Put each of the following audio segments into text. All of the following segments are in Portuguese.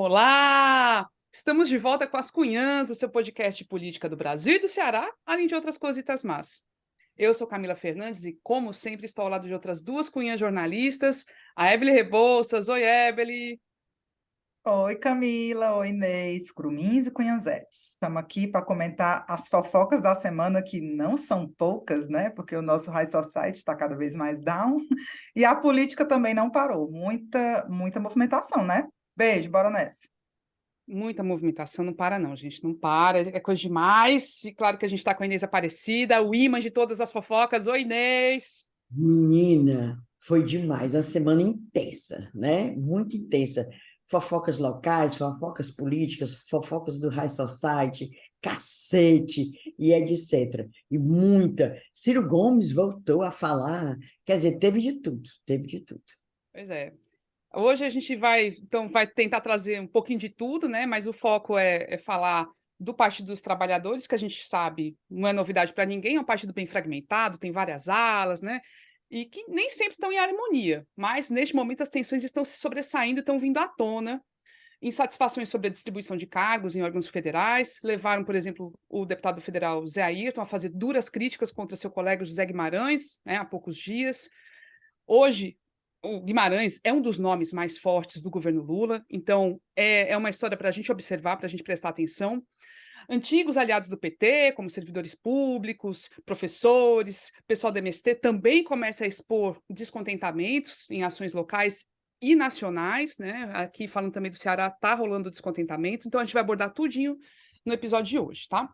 Olá! Estamos de volta com As Cunhãs, o seu podcast de política do Brasil e do Ceará, além de outras cositas más. Eu sou Camila Fernandes e, como sempre, estou ao lado de outras duas cunhãs jornalistas, a Ebele Rebouças. Oi, Ebele! Oi, Camila. Oi, Inês, Crumins e Cunhanzetes. Estamos aqui para comentar as fofocas da semana, que não são poucas, né? Porque o nosso High Society está cada vez mais down. E a política também não parou. Muita movimentação, né? Beijo, bora nessa. Muita movimentação, não para não, gente, não para, é coisa demais. E claro que a gente está com a Inês Aparecida, o imã de todas as fofocas. Oi, Inês! Menina, foi demais, uma semana intensa, né? Muito intensa. Fofocas locais, fofocas políticas, fofocas do High Society, cacete e etc. E muita. Ciro Gomes voltou a falar, quer dizer, teve de tudo, teve de tudo. Pois é. Hoje a gente vai tentar trazer um pouquinho de tudo, né? Mas o foco é falar do Partido dos Trabalhadores, que a gente sabe, não é novidade para ninguém, é um partido bem fragmentado, tem várias alas, né? E que nem sempre estão em harmonia, mas neste momento as tensões estão se sobressaindo, estão vindo à tona. Insatisfações sobre a distribuição de cargos em órgãos federais levaram, por exemplo, o deputado federal Zé Ayrton a fazer duras críticas contra seu colega José Guimarães, né, há poucos dias. Hoje, o Guimarães é um dos nomes mais fortes do governo Lula, então é uma história para a gente observar, para a gente prestar atenção. Antigos aliados do PT, como servidores públicos, professores, pessoal do MST, também começa a expor descontentamentos em ações locais e nacionais, né? Aqui falando também do Ceará, está rolando descontentamento, então a gente vai abordar tudinho no episódio de hoje, tá?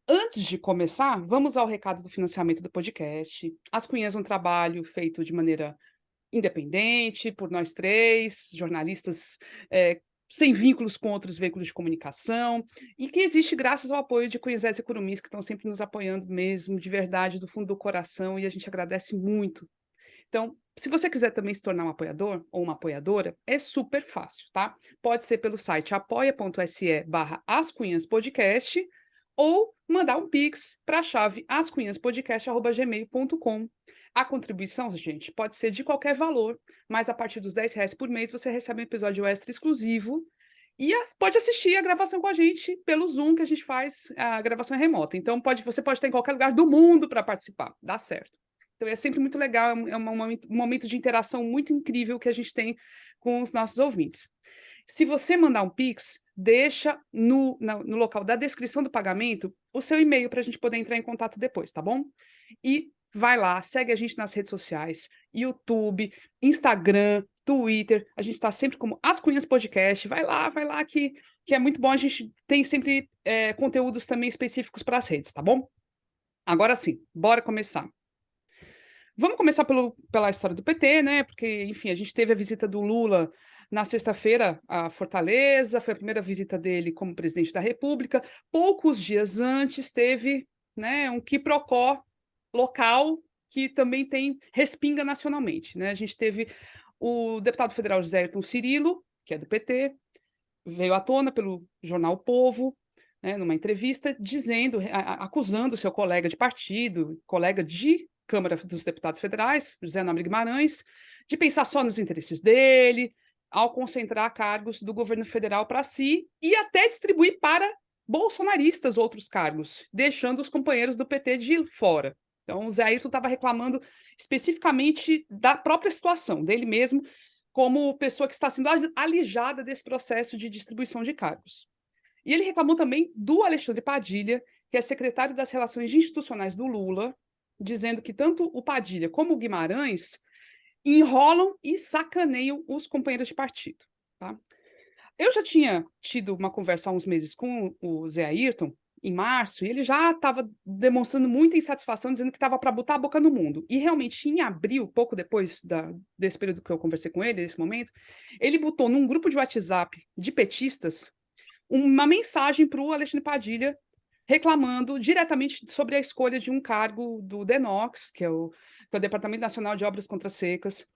Antes de começar, vamos ao recado do financiamento do podcast. As Cunhãs é um trabalho feito de maneira independente, por nós três, jornalistas sem vínculos com outros veículos de comunicação, e que existe graças ao apoio de Cunhãs e Curumis, que estão sempre nos apoiando mesmo, de verdade, do fundo do coração, e a gente agradece muito. Então, se você quiser também se tornar um apoiador ou uma apoiadora, é super fácil, tá? Pode ser pelo site apoia.se/ascunhaspodcast ou mandar um pix para a chave ascunhaspodcast@gmail.com. A contribuição, gente, pode ser de qualquer valor, mas a partir dos R$ 10 por mês você recebe um episódio extra exclusivo e pode assistir a gravação com a gente pelo Zoom, que a gente faz a gravação remota. Então, você pode estar em qualquer lugar do mundo para participar, dá certo. Então, é sempre muito legal, é um momento de interação muito incrível que a gente tem com os nossos ouvintes. Se você mandar um Pix, deixa no local da descrição do pagamento o seu e-mail para a gente poder entrar em contato depois, tá bom? E vai lá, segue a gente nas redes sociais, YouTube, Instagram, Twitter, a gente está sempre como As Cunhas Podcast, vai lá que é muito bom, a gente tem sempre conteúdos também específicos para as redes, tá bom? Agora sim, bora começar. Vamos começar pela história do PT, né? Porque, enfim, a gente teve a visita do Lula na sexta-feira à Fortaleza, foi a primeira visita dele como presidente da República. Poucos dias antes teve, né, um quiprocó local que também respinga nacionalmente, né? A gente teve o deputado federal José Ayrton Cirilo, que é do PT, veio à tona pelo jornal O Povo, né, numa entrevista, acusando seu colega de partido, colega de Câmara dos Deputados Federais, José Nobre Guimarães, de pensar só nos interesses dele, ao concentrar cargos do governo federal para si e até distribuir para bolsonaristas outros cargos, deixando os companheiros do PT de fora. Então, o Zé Ayrton estava reclamando especificamente da própria situação, dele mesmo, como pessoa que está sendo alijada desse processo de distribuição de cargos. E ele reclamou também do Alexandre Padilha, que é secretário das Relações Institucionais do Lula, dizendo que tanto o Padilha como o Guimarães enrolam e sacaneiam os companheiros de partido. Tá? Eu já tinha tido uma conversa há uns meses com o Zé Ayrton, em março, e ele já estava demonstrando muita insatisfação, dizendo que estava para botar a boca no mundo. E realmente, em abril, pouco depois desse período que eu conversei com ele, nesse momento, ele botou num grupo de WhatsApp de petistas uma mensagem para o Alexandre Padilha reclamando diretamente sobre a escolha de um cargo do DENOX, que é o Departamento Nacional de Obras Contra Secas,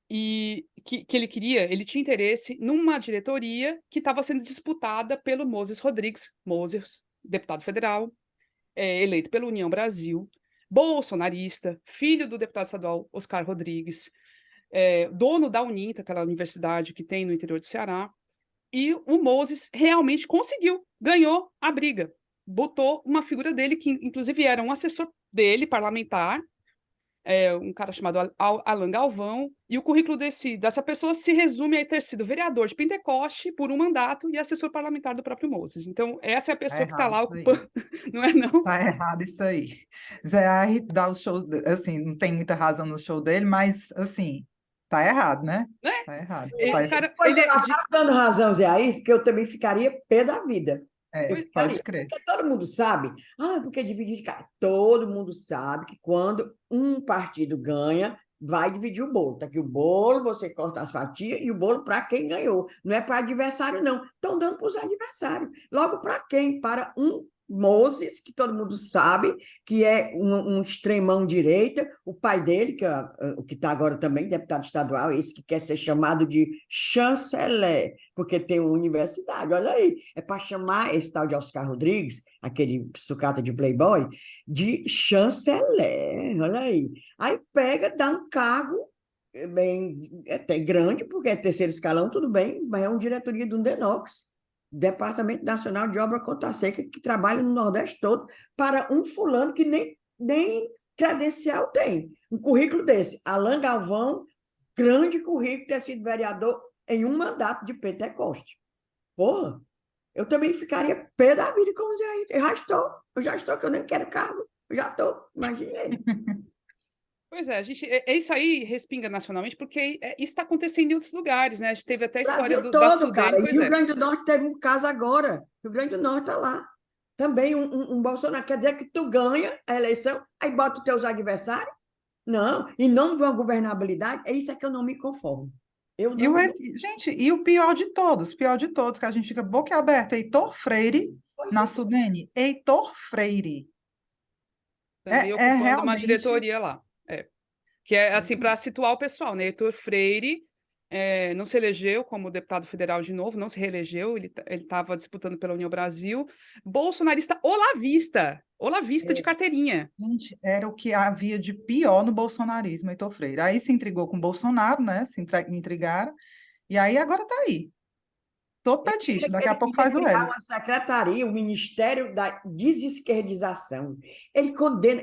e que ele tinha interesse numa diretoria que estava sendo disputada pelo Moses Rodrigues, Moses, deputado federal, eleito pela União Brasil, bolsonarista, filho do deputado estadual Oscar Rodrigues, dono da Uninta, aquela universidade que tem no interior do Ceará, E o Moses realmente conseguiu, ganhou a briga. Botou uma figura dele, que inclusive era um assessor dele, parlamentar, um cara chamado Alan Galvão, e o currículo dessa pessoa se resume a ter sido vereador de Pentecoste por um mandato e assessor parlamentar do próprio Moses. Então, essa é a Tá pessoa que está errado lá isso aí. ocupando, não é não? Tá errado isso aí. Zé Aire dá os shows, assim, não tem muita razão no show dele, mas, assim, tá errado, né? Né? Tá errado. O Faz, cara, Pois ele eu é estava dando razão, Zé, aí, porque eu também ficaria pé da vida. Eu pode ficaria. crer. Porque todo mundo sabe. Porque dividir de cara. Todo mundo sabe que quando um partido ganha, vai dividir o bolo. Tá aqui o bolo, você corta as fatias e o bolo para quem ganhou. Não é para adversário, não. Estão dando para os adversários. Logo, para quem? Para um Moses, que todo mundo sabe que é um extremão direita, o pai dele, o que está agora também deputado estadual, esse que quer ser chamado de chanceler, porque tem uma universidade, olha aí, é para chamar esse tal de Oscar Rodrigues, aquele sucata de Playboy, de chanceler, olha aí. Aí pega, dá um cargo bem até grande, porque é terceiro escalão, tudo bem, mas é uma diretoria do Denox, Departamento Nacional de Obra Conta Seca, que trabalha no Nordeste todo, para um fulano que nem credencial tem. Um currículo desse, Alan Galvão, grande currículo, ter sido vereador em um mandato de Pentecoste. Porra, eu também ficaria pé da vida como Zé aí. Eu já estou, que eu nem quero cargo. Eu já estou, imagine ele. Pois é, isso aí respinga nacionalmente, porque isso está acontecendo em outros lugares, né? A gente teve até a história Brasil da todo, Sudene, cara. E pois Rio é. Grande do Norte teve um caso agora. Rio Grande do Norte está lá. Também um Bolsonaro. Quer dizer que tu ganha a eleição, aí bota os teus adversários? Não. Em nome de uma governabilidade, é isso que eu não me conformo. Eu E o, não. gente, e o pior de todos, que a gente fica boca aberta, Heitor Freire, Pois na é. Sudene. Heitor Freire. Também É ocupando uma realmente. diretoria lá. Que é assim, para situar o pessoal, né? Heitor Freire não se elegeu como deputado federal de novo, não se reelegeu, ele estava disputando pela União Brasil. Bolsonarista olavista de carteirinha. Gente, era o que havia de pior no bolsonarismo, Heitor Freire. Aí se intrigou com o Bolsonaro, né? Intrigaram. E aí agora tá aí. Todo petista. Daqui a Ele pouco queria faz o criar L. uma secretaria, o Ministério da Desesquerdização. Ele condena,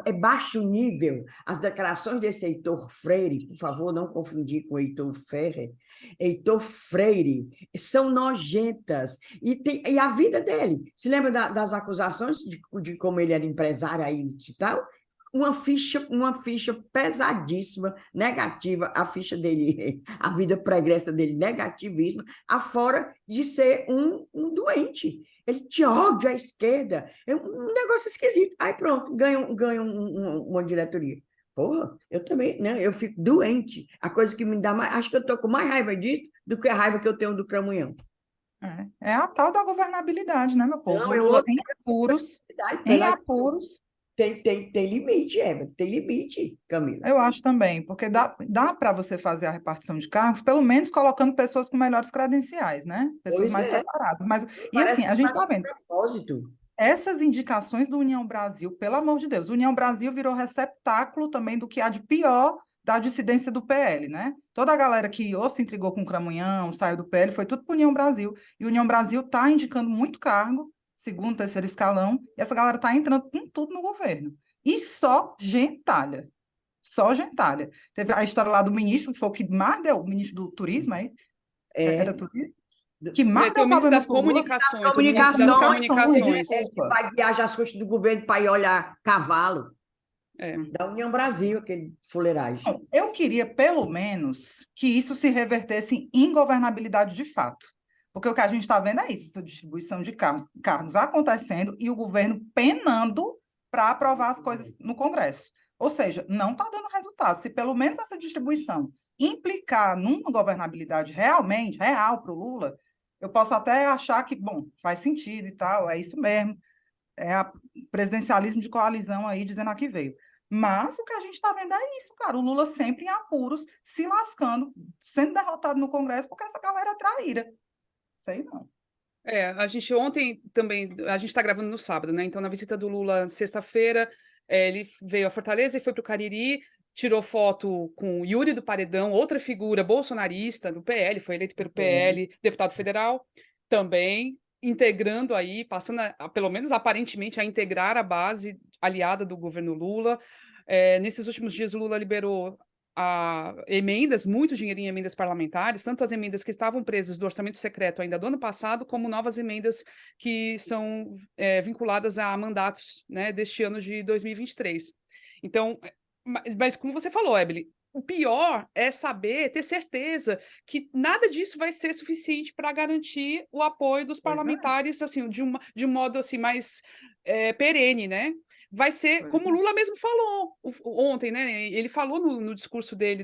é baixo nível. As declarações desse Heitor Freire, por favor, não confundir com Heitor Ferrer. Heitor Freire são nojentas. E a vida dele. Se lembra das acusações de como ele era empresário aí e tal? Uma ficha pesadíssima, negativa, a ficha dele, a vida pregressa dele, negativíssima, afora de ser um doente. Ele tinha ódio à esquerda, é um negócio esquisito. Aí pronto, ganha uma diretoria. Porra, eu também, né? Eu fico doente. A coisa que me dá mais. Acho que eu estou com mais raiva disso do que a raiva que eu tenho do Cramunhão. É a tal da governabilidade, né, meu povo? Não, O eu Lula odeio em pela. apuros, Tem limite, Eva. Tem limite, Camila. eu acho também, porque dá para você fazer a repartição de cargos, pelo menos colocando pessoas com melhores credenciais, né? Pessoas Pois mais é. preparadas. Mas, e assim, Parece a que gente faz está de vendo. propósito. Essas indicações do União Brasil, pelo amor de Deus, União Brasil virou receptáculo também do que há de pior da dissidência do PL, né? Toda a galera que ou se intrigou com o Cramunhão, saiu do PL, foi tudo para União Brasil. E União Brasil está indicando muito cargo, segundo, terceiro escalão, e essa galera está entrando com tudo no governo. E só gentalha. Só gentalha. Teve a história lá do ministro, que foi o que mais deu, o ministro do turismo, aí, era É, turismo? Que mais Tem deu o ministro problema das para o Lula. das Comunicações, o ministro das comunicações, Comunicações. que Desculpa. vai viajar às custas do governo para ir olhar cavalo, É. da União Brasil, aquele fuleiragem. Bom, eu queria, pelo menos, que isso se revertesse em governabilidade de fato. Porque o que a gente está vendo é isso, essa distribuição de cargos acontecendo e o governo penando para aprovar as coisas no Congresso. Ou seja, não está dando resultado. Se pelo menos essa distribuição implicar numa governabilidade realmente, real para o Lula, eu posso até achar que, bom, faz sentido e tal, é isso mesmo. É o presidencialismo de coalizão aí dizendo a que veio. Mas o que a gente está vendo é isso, cara. O Lula sempre em apuros, se lascando, sendo derrotado no Congresso porque essa galera é traíra. Sei não. A gente ontem também, a gente está gravando no sábado, né? Então, na visita do Lula, sexta-feira, ele veio a Fortaleza e foi para o Cariri. tirou foto com o Yuri do Paredão, outra figura bolsonarista do PL, foi eleito pelo PL, deputado federal, também integrando aí, passando, pelo menos aparentemente, a integrar a base aliada do governo Lula. Nesses últimos dias, o Lula liberou emendas, muito dinheiro em emendas parlamentares, tanto as emendas que estavam presas do orçamento secreto ainda do ano passado, como novas emendas que são vinculadas a mandatos, né, deste ano de 2023. Então, mas como você falou, Ebele, o pior é saber, ter certeza que nada disso vai ser suficiente para garantir o apoio dos parlamentares, assim, de um modo assim mais perene, né? Vai ser, como o Lula mesmo falou ontem, né? Ele falou no discurso dele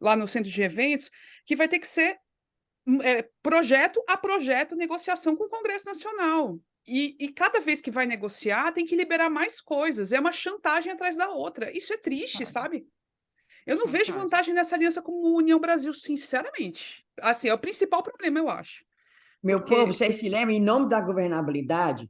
lá no centro de eventos, que vai ter que ser projeto a projeto, negociação com o Congresso Nacional. E cada vez que vai negociar, tem que liberar mais coisas. É uma chantagem atrás da outra. Isso é triste, sabe? Eu não vejo vantagem nessa aliança com a União Brasil, sinceramente. Assim, é o principal problema, eu acho. Meu povo, vocês se lembram, em nome da governabilidade,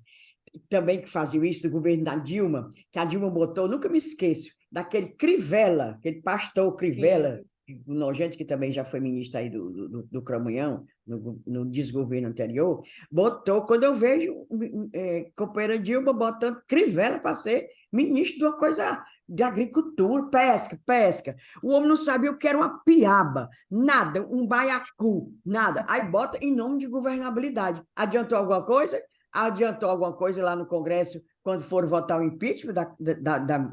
também que faziam isso do governo da Dilma, que a Dilma botou, nunca me esqueço, daquele Crivella, aquele pastor Crivella, nojento, que também já foi ministro aí do Cramunhão, no desgoverno anterior, botou, quando eu vejo companheira Dilma botando Crivella para ser ministro de uma coisa de agricultura, pesca. O homem não sabia o que era uma piaba, nada, um baiacu, nada. Aí bota em nome de governabilidade. Adiantou alguma coisa? Adiantou alguma coisa lá no Congresso quando foram votar o impeachment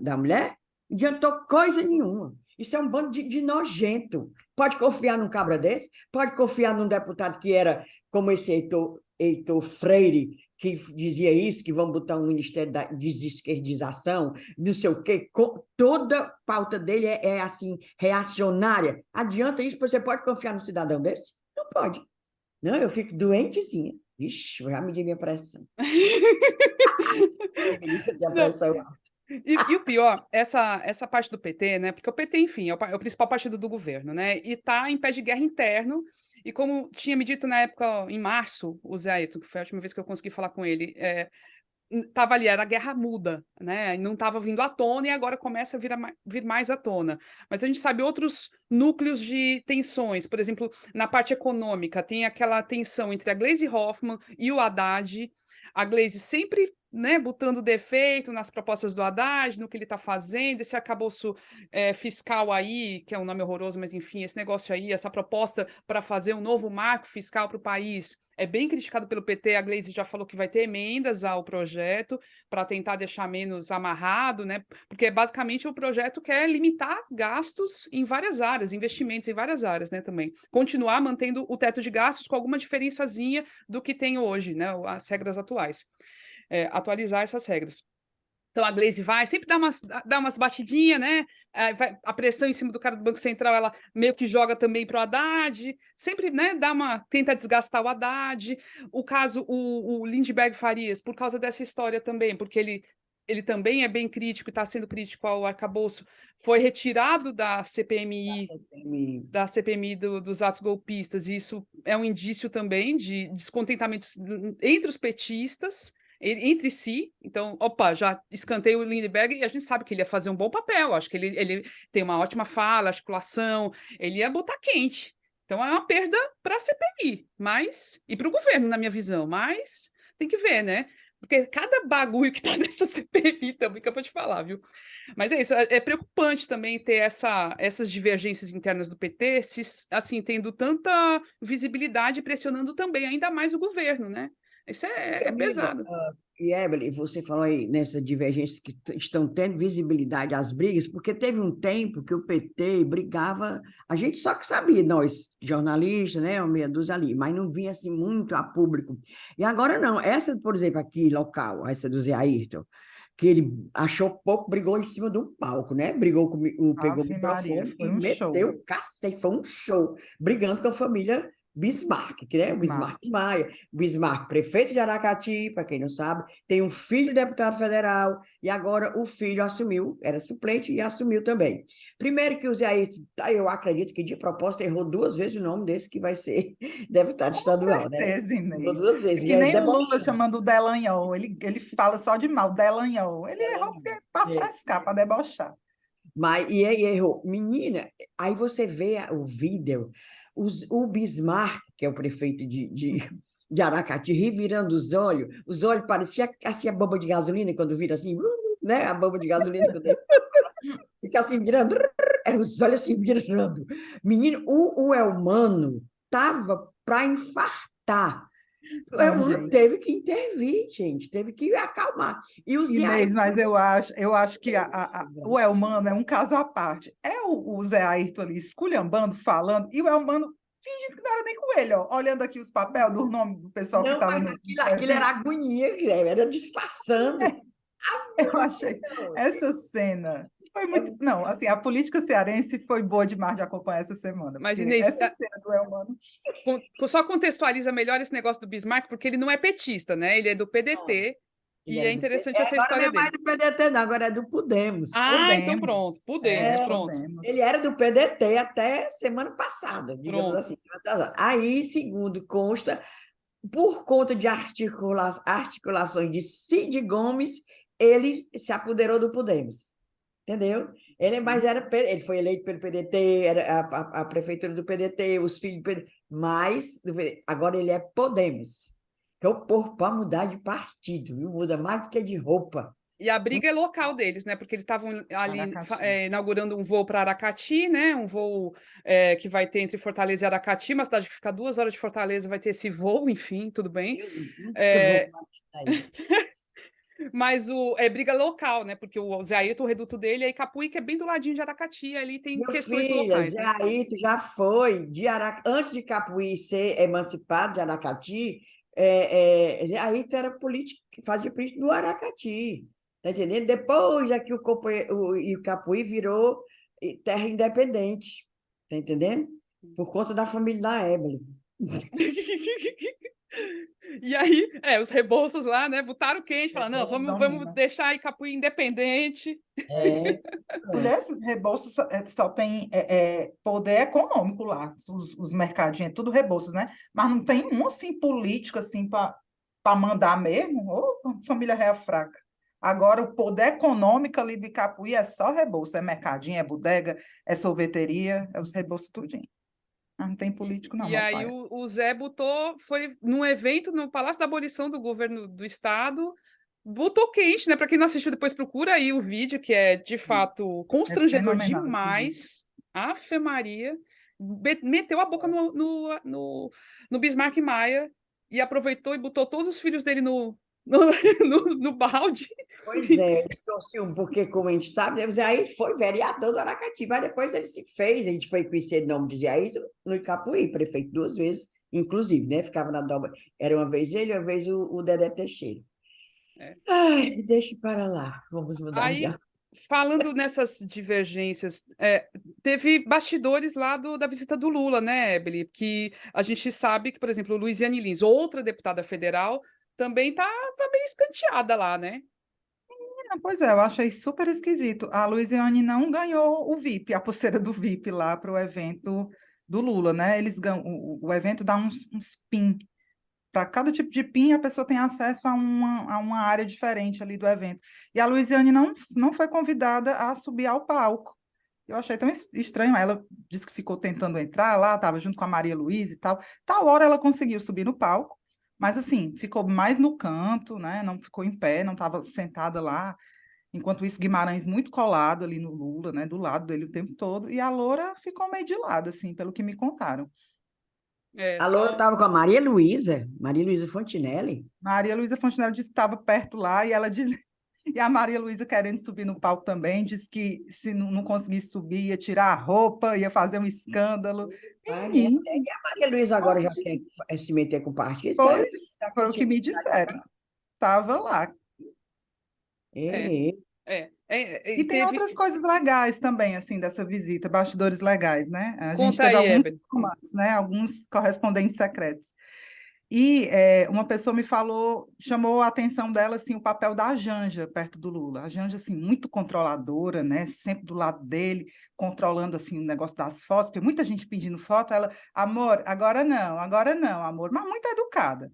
da mulher? Adiantou coisa nenhuma. Isso é um bando de nojento. Pode confiar num cabra desse? Pode confiar num deputado que era como esse Heitor Freire, que dizia isso, que vão botar um ministério da desesquerdização, não sei o quê. Toda pauta dele é assim, reacionária. Adianta isso? Você pode confiar num cidadão desse? Não pode. Não, eu fico doentezinha. Ixi, já medi minha pressão. E o pior, essa parte do PT, né? Porque o PT, enfim, é o principal partido do governo, né? E está em pé de guerra interno. E como tinha me dito na época, em março, o Zé Ayrton, que foi a última vez que eu consegui falar com ele, estava ali, era a guerra muda, né? Não estava vindo à tona e agora começa a vir mais à tona. Mas a gente sabe outros núcleos de tensões, por exemplo, na parte econômica, tem aquela tensão entre a Gleisi Hoffmann e o Haddad. A Gleisi sempre, né, botando defeito nas propostas do Haddad, no que ele está fazendo, esse arcabouço fiscal aí, que é um nome horroroso, mas enfim, esse negócio aí, essa proposta para fazer um novo marco fiscal para o país, é bem criticado pelo PT. A Gleisi já falou que vai ter emendas ao projeto para tentar deixar menos amarrado, né? Porque basicamente o projeto quer limitar gastos em várias áreas, investimentos em várias áreas, né? Também continuar mantendo o teto de gastos com alguma diferençazinha do que tem hoje, né? As regras atuais. Atualizar essas regras. Então a Gleisi vai, sempre dá umas batidinhas, né? A pressão em cima do cara do Banco Central, ela meio que joga também para o Haddad, sempre, né, tenta desgastar o Haddad. O caso, o Lindbergh Farias, por causa dessa história também, porque ele também é bem crítico e está sendo crítico ao arcabouço, foi retirado da CPMI, dos atos golpistas, e isso é um indício também de descontentamento entre os petistas, entre si. Então, já escanteio o Lindbergh e a gente sabe que ele ia fazer um bom papel, acho que ele tem uma ótima fala, articulação, ele ia botar quente. Então é uma perda para a CPI, e para o governo, na minha visão, mas tem que ver, né? Porque cada bagulho que tá nessa CPI também, que eu vou te falar, viu? Mas é isso, é preocupante também ter essas divergências internas do PT, assim, tendo tanta visibilidade e pressionando também ainda mais o governo, né? Isso é pesado. E, Evelyn, você falou aí nessa divergência que estão tendo visibilidade as brigas, porque teve um tempo que o PT brigava, a gente só que sabia, nós jornalistas, né, uma meia dúzia ali, mas não vinha assim muito a público. E agora não, essa, por exemplo, aqui local, essa do Zé Ayrton, que ele achou pouco, brigou em cima de um palco, né? Pegou o microfone e meteu cacete, foi um show, brigando com a família Bismarck, né? Bismarck Maia, Bismarck, prefeito de Aracati, para quem não sabe, tem um filho deputado federal, e agora o filho assumiu, era suplente e assumiu também. Primeiro que o Zé Ayrton, eu acredito que de propósito errou 2 vezes o nome desse que vai ser deputado estadual, certeza, né? Inês. 2 vezes. Que nem o Lula chamando o Delanhol, ele fala só de mal, Delanhol. Ele errou para frescar, para debochar. Mas, e aí errou. Menina, aí você vê o vídeo, o Bismarck, que é o prefeito de Aracati, revirando os olhos pareciam assim a bomba de gasolina, quando vira assim, né? A bomba de gasolina, quando fica assim virando, era os olhos assim virando. Menino, o Elmano tava para infartar. O Não, Elmano gente. teve que intervir, gente, teve que acalmar. E o Zé Inês, mas eu acho que o Ayrton, Elmano é um caso à parte. É o Zé Ayrton ali esculhambando, falando, e o Elmano fingindo que não era nem com ele, ó, olhando aqui os papéis do nome do pessoal que não, estava mas no aquilo era evento. agonia, Guilherme, era disfarçando. Eu achei essa cena foi É, muito. Não, assim, a política cearense foi boa demais de acompanhar essa semana, Mas, porque Inês, essa cena do Elmano. só contextualiza melhor esse negócio do Bismarck, porque ele não é petista, né? Ele é do não, PDT, ele e é era do interessante essa agora não história é mais dele. do PDT, não, agora é do Podemos. Ah, então pronto, Podemos, Podemos, pronto, Podemos. Ele era do PDT até semana passada, digamos pronto. assim. Semana passada. Aí, segundo consta, por conta de articulações de Cid Gomes, ele se apoderou do Podemos. Entendeu? Ele foi eleito pelo PDT, era a prefeitura do PDT, os filhos do PDT, mas agora ele é Podemos. Que é o povo para mudar de partido, viu? Muda mais do que de roupa. E a briga é local deles, né? Porque eles estavam ali Aracati. inaugurando um voo para Aracati, né? Um voo que vai ter entre Fortaleza e Aracati, uma cidade que fica 2 horas de Fortaleza, vai ter esse vou, enfim, tudo bem. Eu nunca vou É, para isso. mas é briga local, né? Porque o Zé Ayrton, o reduto dele, é Icapuí, que é bem do ladinho de Aracati, ali tem Meu questões filho, locais, Zé né? Ayrton já foi antes de Capuí ser emancipado de Aracati, Zé Ayrton era político, fazia política do Aracati, tá entendendo? Depois é que o Capuí virou terra independente, tá entendendo? Por conta da família da Evelyn. E aí, os Rebouças lá, né? Botaram quente, falaram, não, Rebouças vamos dominam. deixar Icapuí independente. É, Mulher, esses Rebouças só tem poder econômico lá, os mercadinhos, é tudo Rebouças, né? Mas não tem um, assim, político, assim, para mandar mesmo. Ô, família real fraca. Agora, o poder econômico ali do Icapuí é só Rebouças, é mercadinho, é bodega, é sorveteria, é os Rebouças tudinho. Mas não tem político não, E meu aí pai. o Zé foi num evento no Palácio da Abolição do governo do estado, botou quente, né? Para quem não assistiu, depois procura aí o vídeo, que é de fato É constrangedor fenomenal esse vídeo. demais. Ave Maria. Meteu a boca no Bismarck Maia e aproveitou e botou todos os filhos dele no, no balde. pois é, eles torciam, porque, como a gente sabe, né, o Zé Ayrton foi vereador do Aracati, mas depois ele se fez, a gente foi conhecer o nome de Zé Ayrton no Icapuí, prefeito 2 vezes, inclusive, né? Ficava na dobra. Era uma vez ele, uma vez o Dedé Teixeira. É. Ai, deixa para lá, vamos mudar de Aí, falando nessas divergências, teve bastidores lá da visita do Lula, né, Ebeli? Que a gente sabe que, por exemplo, Luiziane Lins, outra deputada federal, também estava meio escanteada lá, né? Pois é, eu achei super esquisito. A Luiziane não ganhou o VIP, a pulseira do VIP lá para o evento do Lula, né? Eles ganham, o evento dá uns PIN. Para cada tipo de PIN, a pessoa tem acesso a uma área diferente ali do evento. E a Luiziane não foi convidada a subir ao palco. Eu achei tão estranho. Ela disse que ficou tentando entrar lá, estava junto com a Maria Luísa e tal. Tal hora ela conseguiu subir no palco, mas assim, ficou mais no canto, né? Não ficou em pé, não estava sentada lá. Enquanto isso, Guimarães muito colado ali no Lula, né? Do lado dele o tempo todo. E a Loura ficou meio de lado, assim, pelo que me contaram. A Loura Só. estava com a Maria Luísa Fontinelli. Maria Luísa Fontenelle disse que estava perto lá e ela diz. E a Maria Luísa querendo subir no palco também, disse que se não conseguisse subir, ia tirar a roupa, ia fazer um escândalo. Vai, né? Menino, E a Maria Luísa agora já quer se meter com o partido, que ela pois foi o que me disseram. Estava lá. É, é, E e tem teve. outras coisas legais também, assim, dessa visita, bastidores legais, né? A gente Conta teve aí, alguns Ebeli. informantes, né? Alguns correspondentes secretos. E uma pessoa me falou, chamou a atenção dela, assim, o papel da Janja perto do Lula. A Janja, assim, muito controladora, né? Sempre do lado dele, controlando, assim, o negócio das fotos, porque muita gente pedindo foto, ela, amor, agora não, amor, mas muito educada.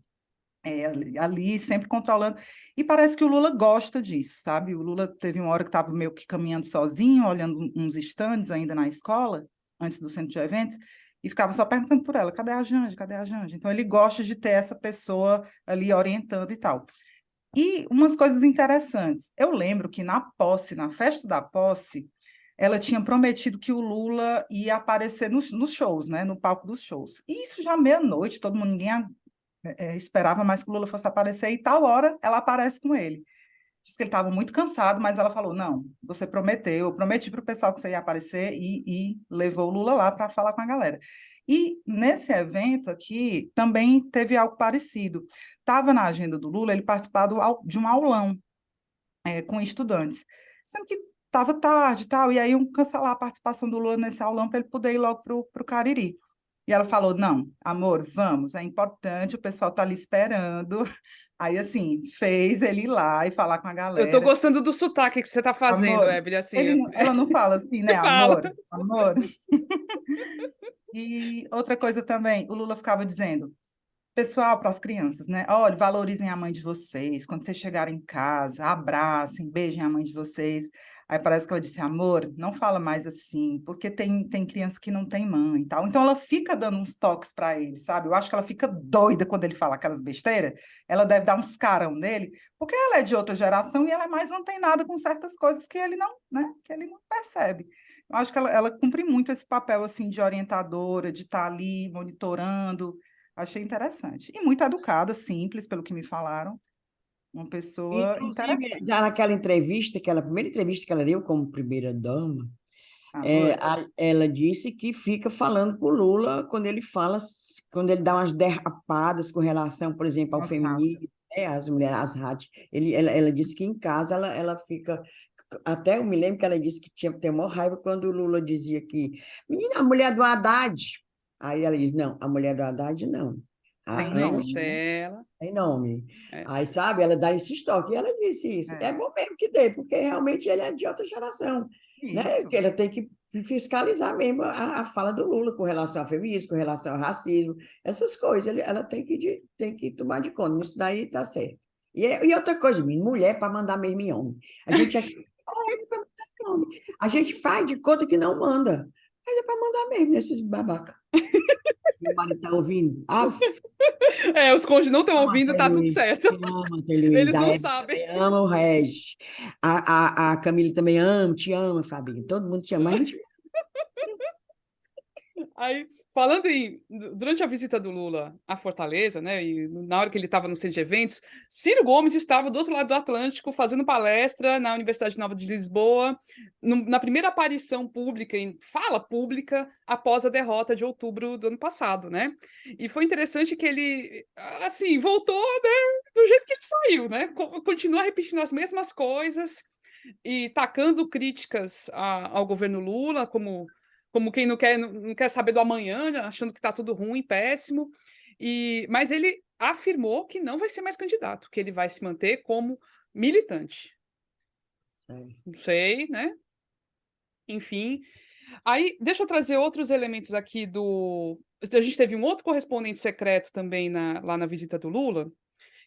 ali, sempre controlando. E parece que o Lula gosta disso, sabe? O Lula teve uma hora que estava meio que caminhando sozinho, olhando uns estandes ainda na escola, antes do centro de eventos, e ficava só perguntando por ela, cadê a Janja? Cadê a Janja? Então, ele gosta de ter essa pessoa ali orientando e tal. E umas coisas interessantes. Eu lembro que na posse, na festa da posse, ela tinha prometido que o Lula ia aparecer nos shows, né? No palco dos shows. E isso já meia-noite, todo mundo, ninguém esperava mais que o Lula fosse aparecer, e tal hora ela aparece com ele. Diz que ele estava muito cansado, mas ela falou, não, você prometeu, eu prometi para o pessoal que você ia aparecer, e levou o Lula lá para falar com a galera. E nesse evento aqui também teve algo parecido. Estava na agenda do Lula ele participar de um aulão com estudantes, sendo que estava tarde e tal, e aí iam cancelar a participação do Lula nesse aulão para ele poder ir logo para o Cariri. E ela falou, não, amor, vamos, é importante, o pessoal está ali esperando. Aí, assim, fez ele ir lá e falar com a Eu tô galera. gostando do sotaque que você tá fazendo, Amor, Evelyn, assim. ela não fala assim, né, Fala. amor, amor. E outra coisa também, o Lula ficava dizendo, pessoal, para as crianças, né? Olha, valorizem a mãe de vocês. Quando vocês chegarem em casa, abracem, beijem a mãe de vocês. Aí parece que ela disse, amor, não fala mais assim, porque tem criança que não tem mãe e tal. Então ela fica dando uns toques para ele, sabe? Eu acho que ela fica doida quando ele fala aquelas besteiras. Ela deve dar uns carão nele, porque ela é de outra geração e ela é mais antenada com certas coisas que ele não, né? Que ele não percebe. Eu acho que ela cumpre muito esse papel assim de orientadora, de estar ali monitorando. Achei interessante. E muito educada, simples, pelo que me falaram. Uma pessoa Inclusive, já interessante. naquela entrevista, aquela primeira entrevista que ela deu como primeira-dama, Amor, ela disse que fica falando com o Lula quando ele fala, quando ele dá umas derrapadas com relação, por exemplo, ao nossa, Rafa. feminismo, né, as mulheres, as rádios. Ela disse que em casa ela fica. Até eu me lembro que ela disse que tinha ter maior raiva quando o Lula dizia que, menina, a mulher do Haddad. Aí ela diz, não, a mulher do Haddad não. Tem A Ana nome, né? Cancela. tem nome. É. Aí, sabe, ela dá esse estoque. E ela disse isso. É É, bom mesmo que dê, porque realmente ele é de outra geração, né? Que isso. ela tem que fiscalizar mesmo a fala do Lula com relação ao feminismo, com relação ao racismo, essas coisas. Ela tem que tomar de conta. Isso daí tá certo. E outra coisa, menino, mulher para mandar mesmo em homem. A gente aqui, homem pra mandar em homem. A gente faz de conta que não manda. Mas é para mandar mesmo nesses babaca. Meu marido tá ouvindo? É, os cônjuges não estão Amo ouvindo, Antônio tá tudo Luiz, certo. te amo, Antônio Luiz. Eles A não Eva sabem. também ama o Regis. A Camila também ama, te ama, Fabinho. Todo mundo te ama. A gente... Aí, falando durante a visita do Lula à Fortaleza, né, e na hora que ele estava no centro de eventos, Ciro Gomes estava do outro lado do Atlântico fazendo palestra na Universidade Nova de Lisboa, na primeira aparição pública, em fala pública, após a derrota de outubro do ano passado, né? E foi interessante que ele, assim, voltou, né, do jeito que ele saiu, né? Continua repetindo as mesmas coisas e tacando críticas ao governo Lula, como quem não quer saber do amanhã, achando que está tudo ruim, péssimo. Mas ele afirmou que não vai ser mais candidato, que ele vai se manter como militante. Não sei, né? Enfim. Aí, deixa eu trazer outros elementos aqui do. A gente teve um outro correspondente secreto também lá na visita do Lula,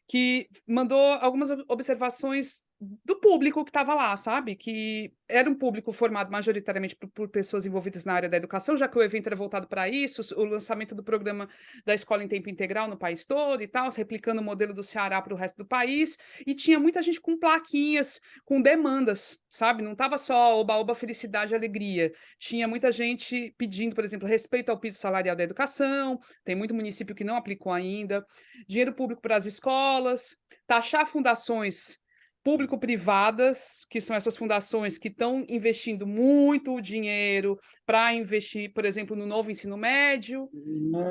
que mandou algumas observações do público que estava lá, sabe? Que era um público formado majoritariamente por pessoas envolvidas na área da educação, já que o evento era voltado para isso, o lançamento do programa da escola em tempo integral no país todo e tal, replicando o modelo do Ceará para o resto do país, e tinha muita gente com plaquinhas, com demandas, sabe? Não estava só oba-oba, felicidade e alegria. Tinha muita gente pedindo, por exemplo, respeito ao piso salarial da educação, tem muito município que não aplicou ainda, dinheiro público para as escolas, taxar fundações público-privadas, que são essas fundações que estão investindo muito dinheiro para investir, por exemplo, no novo ensino médio,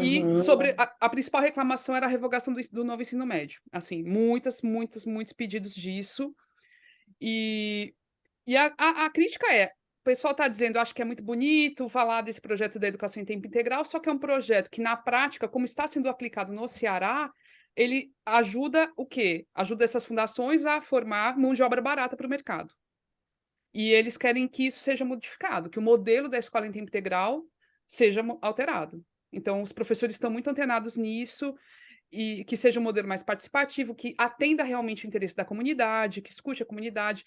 e sobre a principal reclamação era a revogação do novo ensino médio. Assim, muitos pedidos disso. E a crítica é, o pessoal está dizendo, acho que é muito bonito falar desse projeto da educação em tempo integral, só que é um projeto que, na prática, como está sendo aplicado no Ceará, ele ajuda o quê? Ajuda essas fundações a formar mão de obra barata para o mercado. E eles querem que isso seja modificado, que o modelo da escola em tempo integral seja alterado. Então, os professores estão muito antenados nisso, e que seja um modelo mais participativo, que atenda realmente o interesse da comunidade, que escute a comunidade,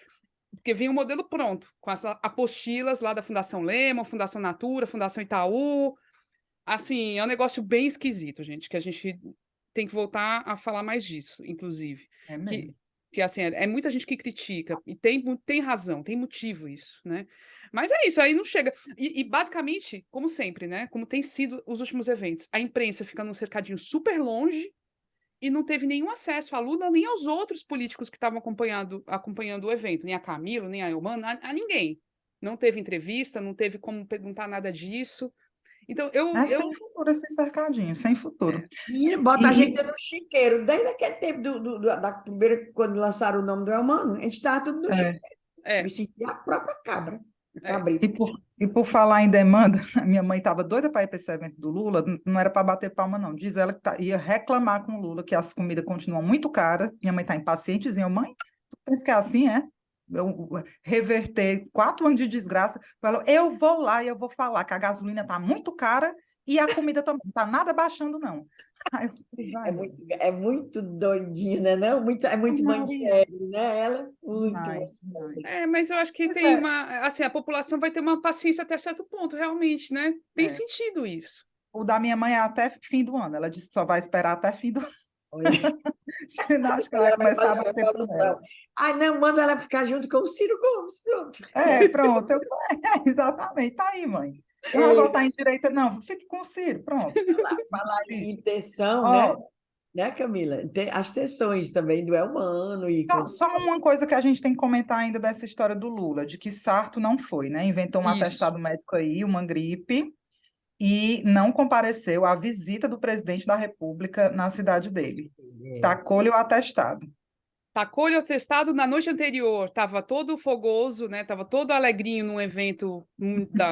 porque vem um modelo pronto, com as apostilas lá da Fundação Lehman, Fundação Natura, Fundação Itaú. Assim, é um negócio bem esquisito, gente, que a gente tem que voltar a falar mais disso, inclusive. É Que, mesmo. que assim, é muita gente que critica, e tem razão, tem motivo isso, né? Mas é isso, aí não chega. E basicamente, como sempre, né? Como tem sido os últimos eventos, a imprensa fica num cercadinho super longe e não teve nenhum acesso à Lula, nem aos outros políticos que estavam acompanhando o evento, nem a Camilo, nem a Eumano, a ninguém. Não teve entrevista, não teve como perguntar nada disso. Então, É sem futuro esse cercadinho, sem futuro. E bota a E, gente no chiqueiro, desde aquele tempo da primeira, quando lançaram o nome do Elmano, a gente estava tudo no chiqueiro. Me sentia a própria cabra, cabrito. E por falar em demanda, a minha mãe estava doida para ir para esse evento do Lula, não era para bater palma, não. Diz ela que ia reclamar com o Lula, que as comidas continuam muito caras. Minha mãe está impacientezinha. Mãe, tu pensa que é assim, é? Eu reverter 4 anos de desgraça. Falou, eu vou lá e eu vou falar que a gasolina está muito cara e a comida também não está nada baixando, não. Aí eu falei, vai, É muito doidinha, né? Não? É muito Maria. bandido, né? Ela, muito. Demais, demais. Mas eu acho que Pois tem é, uma. Assim, a população vai ter uma paciência até certo ponto, realmente, né? Tem é. sentido isso. O da minha mãe é até fim do ano. Ela disse que só vai esperar até fim do ano. Olha, Senão acho que ela vai ela vai começar a fazer a bater por ela. revolução. Ai, não, manda ela ficar junto com o Ciro Gomes, pronto. Pronto. Exatamente. Tá aí, mãe. Não vai Ei, votar em direita, não. Fique com o Ciro, pronto. falar em tensão, né? Ó, Né, Camila? Tem as tensões também do Elmano e só uma coisa que a gente tem que comentar ainda dessa história do Lula, de que Sarto não foi, né? Inventou um Isso. atestado médico aí, uma gripe, e não compareceu à visita do presidente da República na cidade dele. Tacou-lhe o atestado. Tacou-lhe o atestado na noite anterior, estava todo fogoso, né? Estava todo alegrinho num evento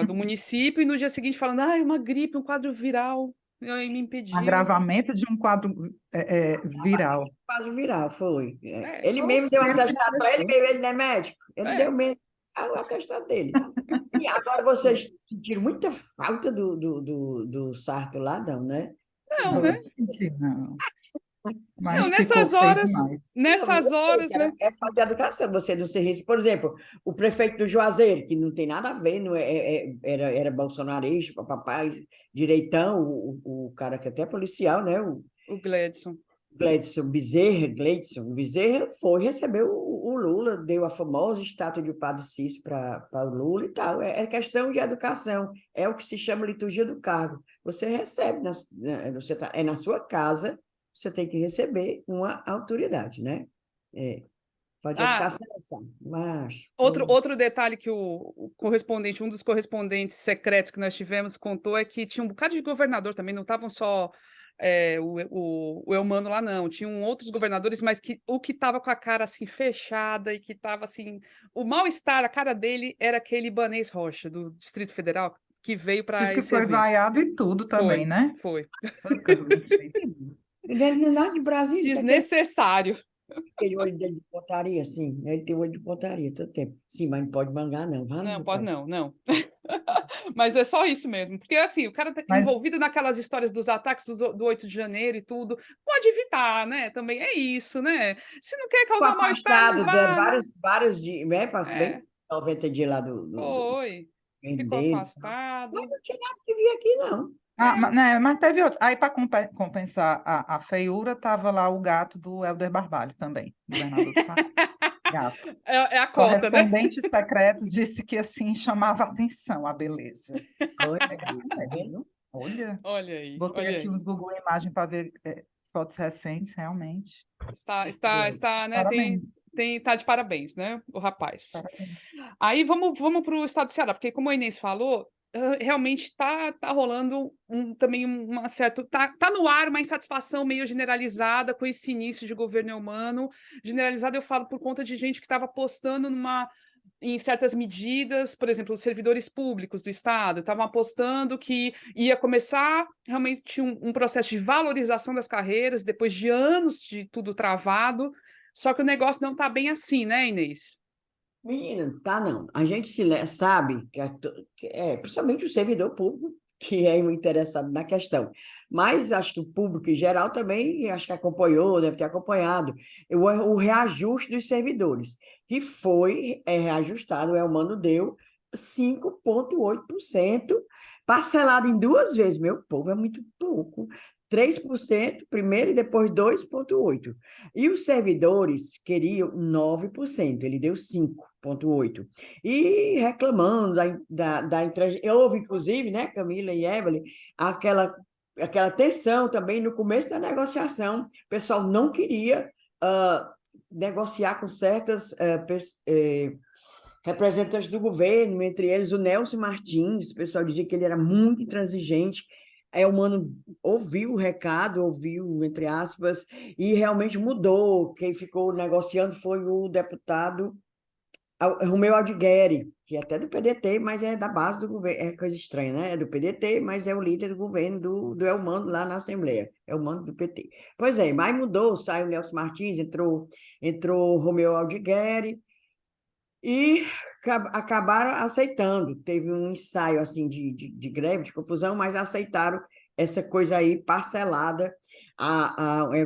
do município, e no dia seguinte falando, uma gripe, um quadro viral, e aí me impediu. Agravamento de um quadro viral. quase viral, foi. Ele Ou mesmo deu um seja, atestado para ele, ele não é médico. Ele deu mesmo o atestado dele. E agora vocês sentiram muita falta do Sarto lá, não, né? Não, né? não senti, não. Não, Mas ficou feio demais. Não, mas nessas eu sei horas, que né? é falta de educação, você não ser isso. Por exemplo, o prefeito do Juazeiro, que não tem nada a ver, não era bolsonarista, papapá, direitão, o cara que até é policial, né? O Gledson. Gleidson Bezerra foi receber o Lula, deu a famosa estátua de Padre Cícero para o Lula e tal. É questão de educação, é o que se chama liturgia do cargo. Você recebe, é na sua casa, você tem que receber uma autoridade, né? Falta de educação, sabe? Mas, Outro detalhe que o correspondente, um dos correspondentes secretos que nós tivemos, contou é que tinha um bocado de governador também, não estavam só o Eumano lá, não. Tinham outros governadores, mas o que estava com a cara assim fechada e que estava assim. O mal-estar, a cara dele era aquele Ibanez Rocha, do Distrito Federal, que veio Diz para que esse foi evento. vaiado e tudo também, né? Foi. ele é lá de Brasília, Desnecessário. aquele olho dele de pontaria, assim, né? Ele tem olho de pontaria todo tempo. Sim, mas não pode mangar, não. Não, pode não. Mas é só isso mesmo. Porque, assim, o cara tá envolvido naquelas histórias dos ataques do 8 de janeiro e tudo. Pode evitar, né? Também é isso, né? Se não quer causar mal-estar, não vá, né? vários dias, né? Bem 90 dias lá Foi. Ficou dele. afastado. Mas não tinha nada que vir aqui, não. Mas teve outros. Aí, para compensar a feiura, estava lá o gato do Helder Barbalho também, governador do Pará. Gato. É a cota, né? Correspondentes secretos disse que assim chamava atenção a beleza. Olha, Gato mesmo. Olha, Olha aí. botei Olha aqui aí. uns Google Imagens para ver fotos recentes, realmente. Está, né? Parabéns. Tá de parabéns, né? O rapaz. Parabéns. Aí vamos para o estado do Ceará, porque como a Inês falou, realmente está rolando também uma certa. Tá no ar uma insatisfação meio generalizada com esse início de governo humano. Generalizada, eu falo por conta de gente que estava apostando em certas medidas, por exemplo, os servidores públicos do Estado estavam apostando que ia começar realmente um processo de valorização das carreiras, depois de anos de tudo travado, só que o negócio não está bem assim, né, Inês? Menina, tá não. A gente sabe principalmente o servidor público que é interessado na questão. Mas acho que o público em geral também acho que acompanhou, deve ter acompanhado o reajuste dos servidores, que foi reajustado, o Elmano deu 5,8%, parcelado em 2 vezes. Meu povo, é muito pouco. 3% primeiro e depois 2,8%. E os servidores queriam 9%, ele deu 5,8%. E reclamando houve, inclusive, né, Camila e Evelyn, aquela tensão também no começo da negociação. O pessoal não queria negociar com certas representantes do governo, entre eles o Nelson Martins. O pessoal dizia que ele era muito intransigente. O Mano ouviu o recado, ouviu, entre aspas, e realmente mudou. Quem ficou negociando foi o deputado Romeu Aldigueri, que é até do PDT, mas é da base do governo. É coisa estranha, né? É do PDT, mas é o líder do governo do Elmano lá na Assembleia. É o Elmano do PT. Pois é, mas mudou, saiu o Nelson Martins, entrou Romeu Aldigueri, e acabaram aceitando. Teve um ensaio assim de greve, de confusão, mas aceitaram essa coisa aí parcelada,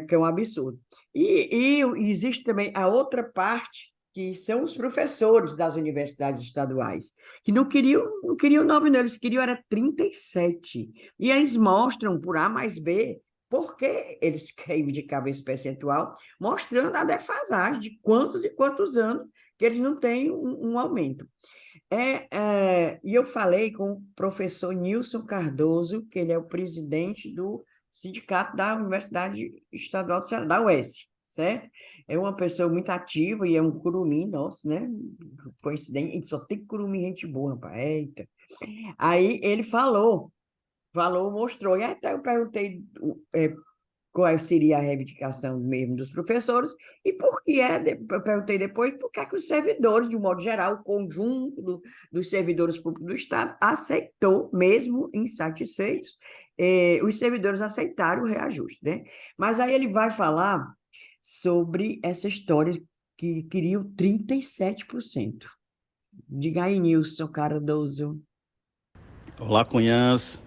que é um absurdo. E existe também a outra parte, que são os professores das universidades estaduais, que não queriam 9, não, eles queriam era 37. E eles mostram por A mais B porque eles reivindicavam esse percentual, mostrando a defasagem de quantos e quantos anos que eles não têm um aumento. E eu falei com o professor Nilson Cardoso, que ele é o presidente do sindicato da Universidade Estadual do Ceará, da UES, certo? É uma pessoa muito ativa e é um curumim nosso, né? Coincidente, a gente só tem curumim, gente boa, rapaz. Eita. Aí ele mostrou, e até eu perguntei qual seria a reivindicação mesmo dos professores, e eu perguntei depois, por que é que os servidores, de um modo geral, o conjunto dos servidores públicos do Estado aceitou, mesmo insatisfeitos, os servidores aceitaram o reajuste, né? Mas aí ele vai falar sobre essa história que queriam 37%. Diga aí, Nilson Cardoso. Olá, Cunhãs.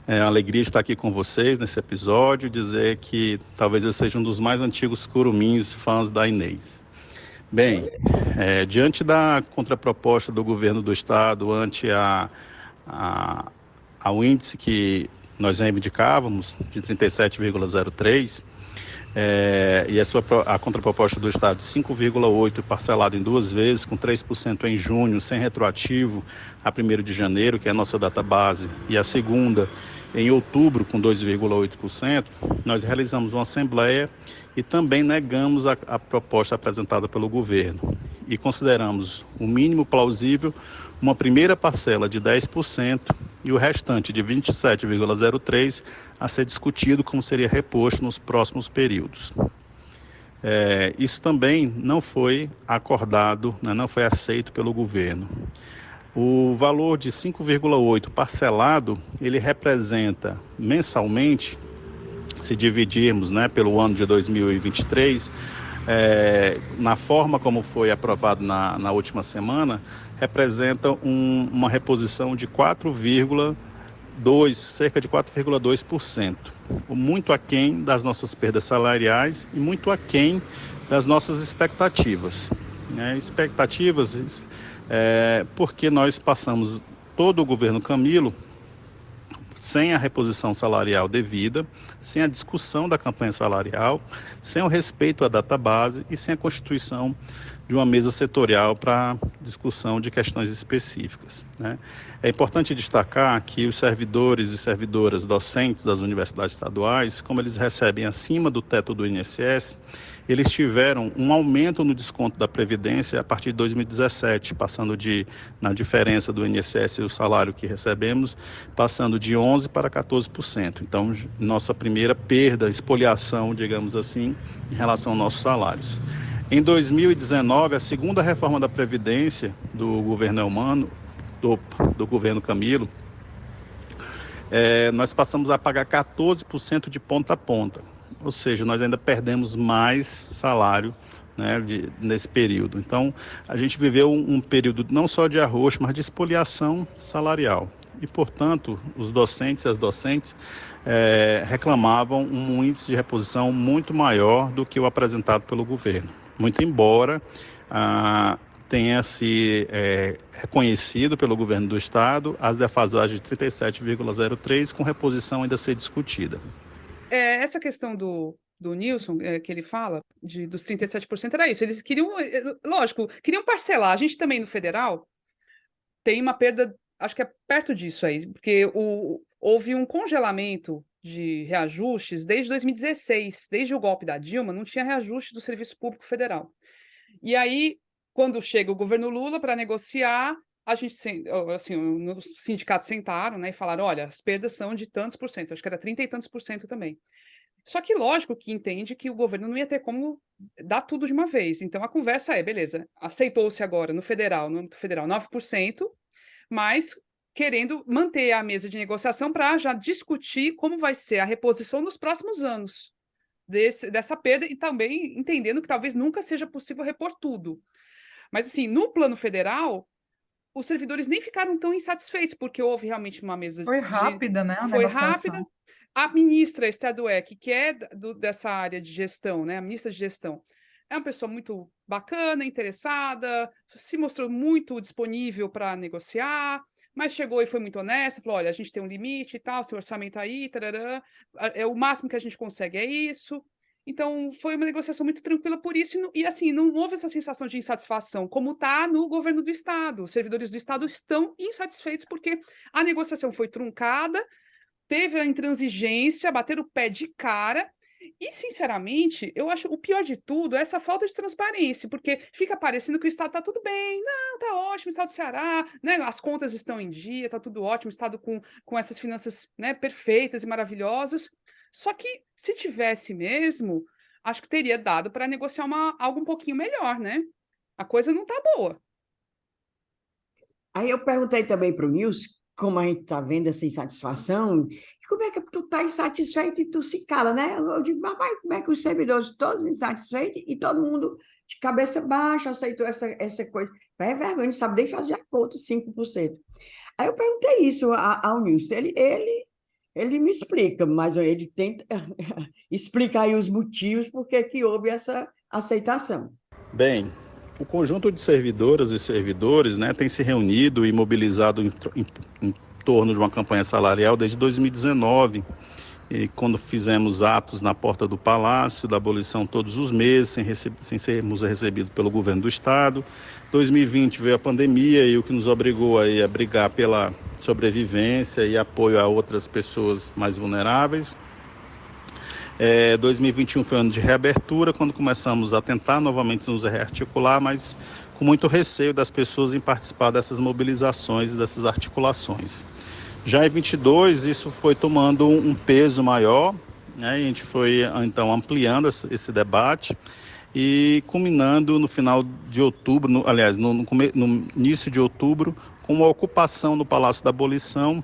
É uma alegria estar aqui com vocês nesse episódio, dizer que talvez eu seja um dos mais antigos curumins fãs da Inês. Bem, diante da contraproposta do governo do Estado ante ao índice que nós reivindicávamos, de 37,03%, e a contraproposta do Estado de 5,8% parcelado em 2 vezes, com 3% em junho, sem retroativo a 1º de janeiro, que é a nossa data base, e a segunda em outubro, com 2,8%, nós realizamos uma assembleia e também negamos a proposta apresentada pelo governo. E consideramos o mínimo plausível uma primeira parcela de 10% e o restante de 27,03% a ser discutido como seria reposto nos próximos períodos. Isso também não foi acordado, né, não foi aceito pelo governo. O valor de 5,8% parcelado, ele representa mensalmente, se dividirmos, né, pelo ano de 2023, na forma como foi aprovado na última semana, representa uma reposição de cerca de 4,2%, muito aquém das nossas perdas salariais e muito aquém das nossas expectativas. Porque nós passamos todo o governo Camilo sem a reposição salarial devida, sem a discussão da campanha salarial, sem o respeito à database e sem a constituição de uma mesa setorial para discussão de questões específicas, né? É importante destacar que os servidores e servidoras docentes das universidades estaduais, como eles recebem acima do teto do INSS, eles tiveram um aumento no desconto da Previdência a partir de 2017, na diferença do INSS e o salário que recebemos, passando de 11% para 14%. Então, nossa primeira perda, expoliação, digamos assim, em relação aos nossos salários. Em 2019, a segunda reforma da Previdência do governo Elmano, do governo Camilo, nós passamos a pagar 14% de ponta a ponta. Ou seja, nós ainda perdemos mais salário, né, nesse período. Então, a gente viveu um período não só de arroxo, mas de expoliação salarial. e, portanto, os docentes e as docentes reclamavam um índice de reposição muito maior do que o apresentado pelo governo. Muito embora tenha se reconhecido pelo governo do estado as defasagens de 37,03, com reposição ainda a ser discutida. Essa questão do Nilson, que ele fala, dos 37%, era isso. Eles queriam, lógico, queriam parcelar. A gente também no federal tem uma perda, acho que é perto disso aí, porque houve um congelamento de reajustes desde 2016, desde o golpe da Dilma, não tinha reajuste do Serviço Público Federal. E aí, quando chega o governo Lula para negociar, a gente, assim, os sindicatos sentaram, né, e falaram, olha, as perdas são de tantos por cento, acho que era 30 e tantos por cento também. Só que lógico que entende que o governo não ia ter como dar tudo de uma vez. Então a conversa beleza, aceitou-se agora no âmbito federal 9%, mas querendo manter a mesa de negociação para já discutir como vai ser a reposição nos próximos anos dessa perda e também entendendo que talvez nunca seja possível repor tudo. Mas assim, no plano federal, os servidores nem ficaram tão insatisfeitos, porque houve realmente uma mesa Foi rápida, né, a foi negociação. rápida. A ministra Esther Dweck, que é dessa área de gestão, né, a ministra de gestão, é uma pessoa muito bacana, interessada, se mostrou muito disponível para negociar, mas chegou e foi muito honesta, falou, olha, a gente tem um limite e tal, seu orçamento aí, tarará, o máximo que a gente consegue é isso. Então, foi uma negociação muito tranquila por isso, e assim, não houve essa sensação de insatisfação, como está no governo do Estado. Os servidores do Estado estão insatisfeitos porque a negociação foi truncada, teve a intransigência, bater o pé de cara, e, sinceramente, eu acho o pior de tudo é essa falta de transparência, porque fica parecendo que o Estado está tudo bem, não, está ótimo, o Estado do Ceará, né, as contas estão em dia, está tudo ótimo, o Estado com essas finanças, né, perfeitas e maravilhosas. Só que, se tivesse mesmo, acho que teria dado para negociar algo um pouquinho melhor, né? A coisa não está boa. Aí eu perguntei também para o Nilson, como a gente está vendo essa insatisfação, como é que tu está insatisfeito e tu se cala, né? Eu digo, mas como é que os servidores todos insatisfeitos e todo mundo de cabeça baixa aceitou essa coisa? É vergonha, não sabe nem fazer a conta, 5%. Aí eu perguntei isso ao Nilson, ele me explica, mas ele tenta explicar aí os motivos por que houve essa aceitação. Bem, o conjunto de servidoras e servidores, né, tem se reunido e mobilizado em torno de uma campanha salarial desde 2019, e quando fizemos atos na porta do Palácio da Abolição todos os meses, sem sermos recebidos pelo governo do Estado. 2020 veio a pandemia e o que nos obrigou aí a brigar pela sobrevivência e apoio a outras pessoas mais vulneráveis. 2021 foi ano de reabertura, quando começamos a tentar novamente nos rearticular, mas com muito receio das pessoas em participar dessas mobilizações e dessas articulações. Já em 22, isso foi tomando um peso maior, né? A gente foi então ampliando esse debate e culminando no final de outubro, no início de outubro, com uma ocupação no Palácio da Abolição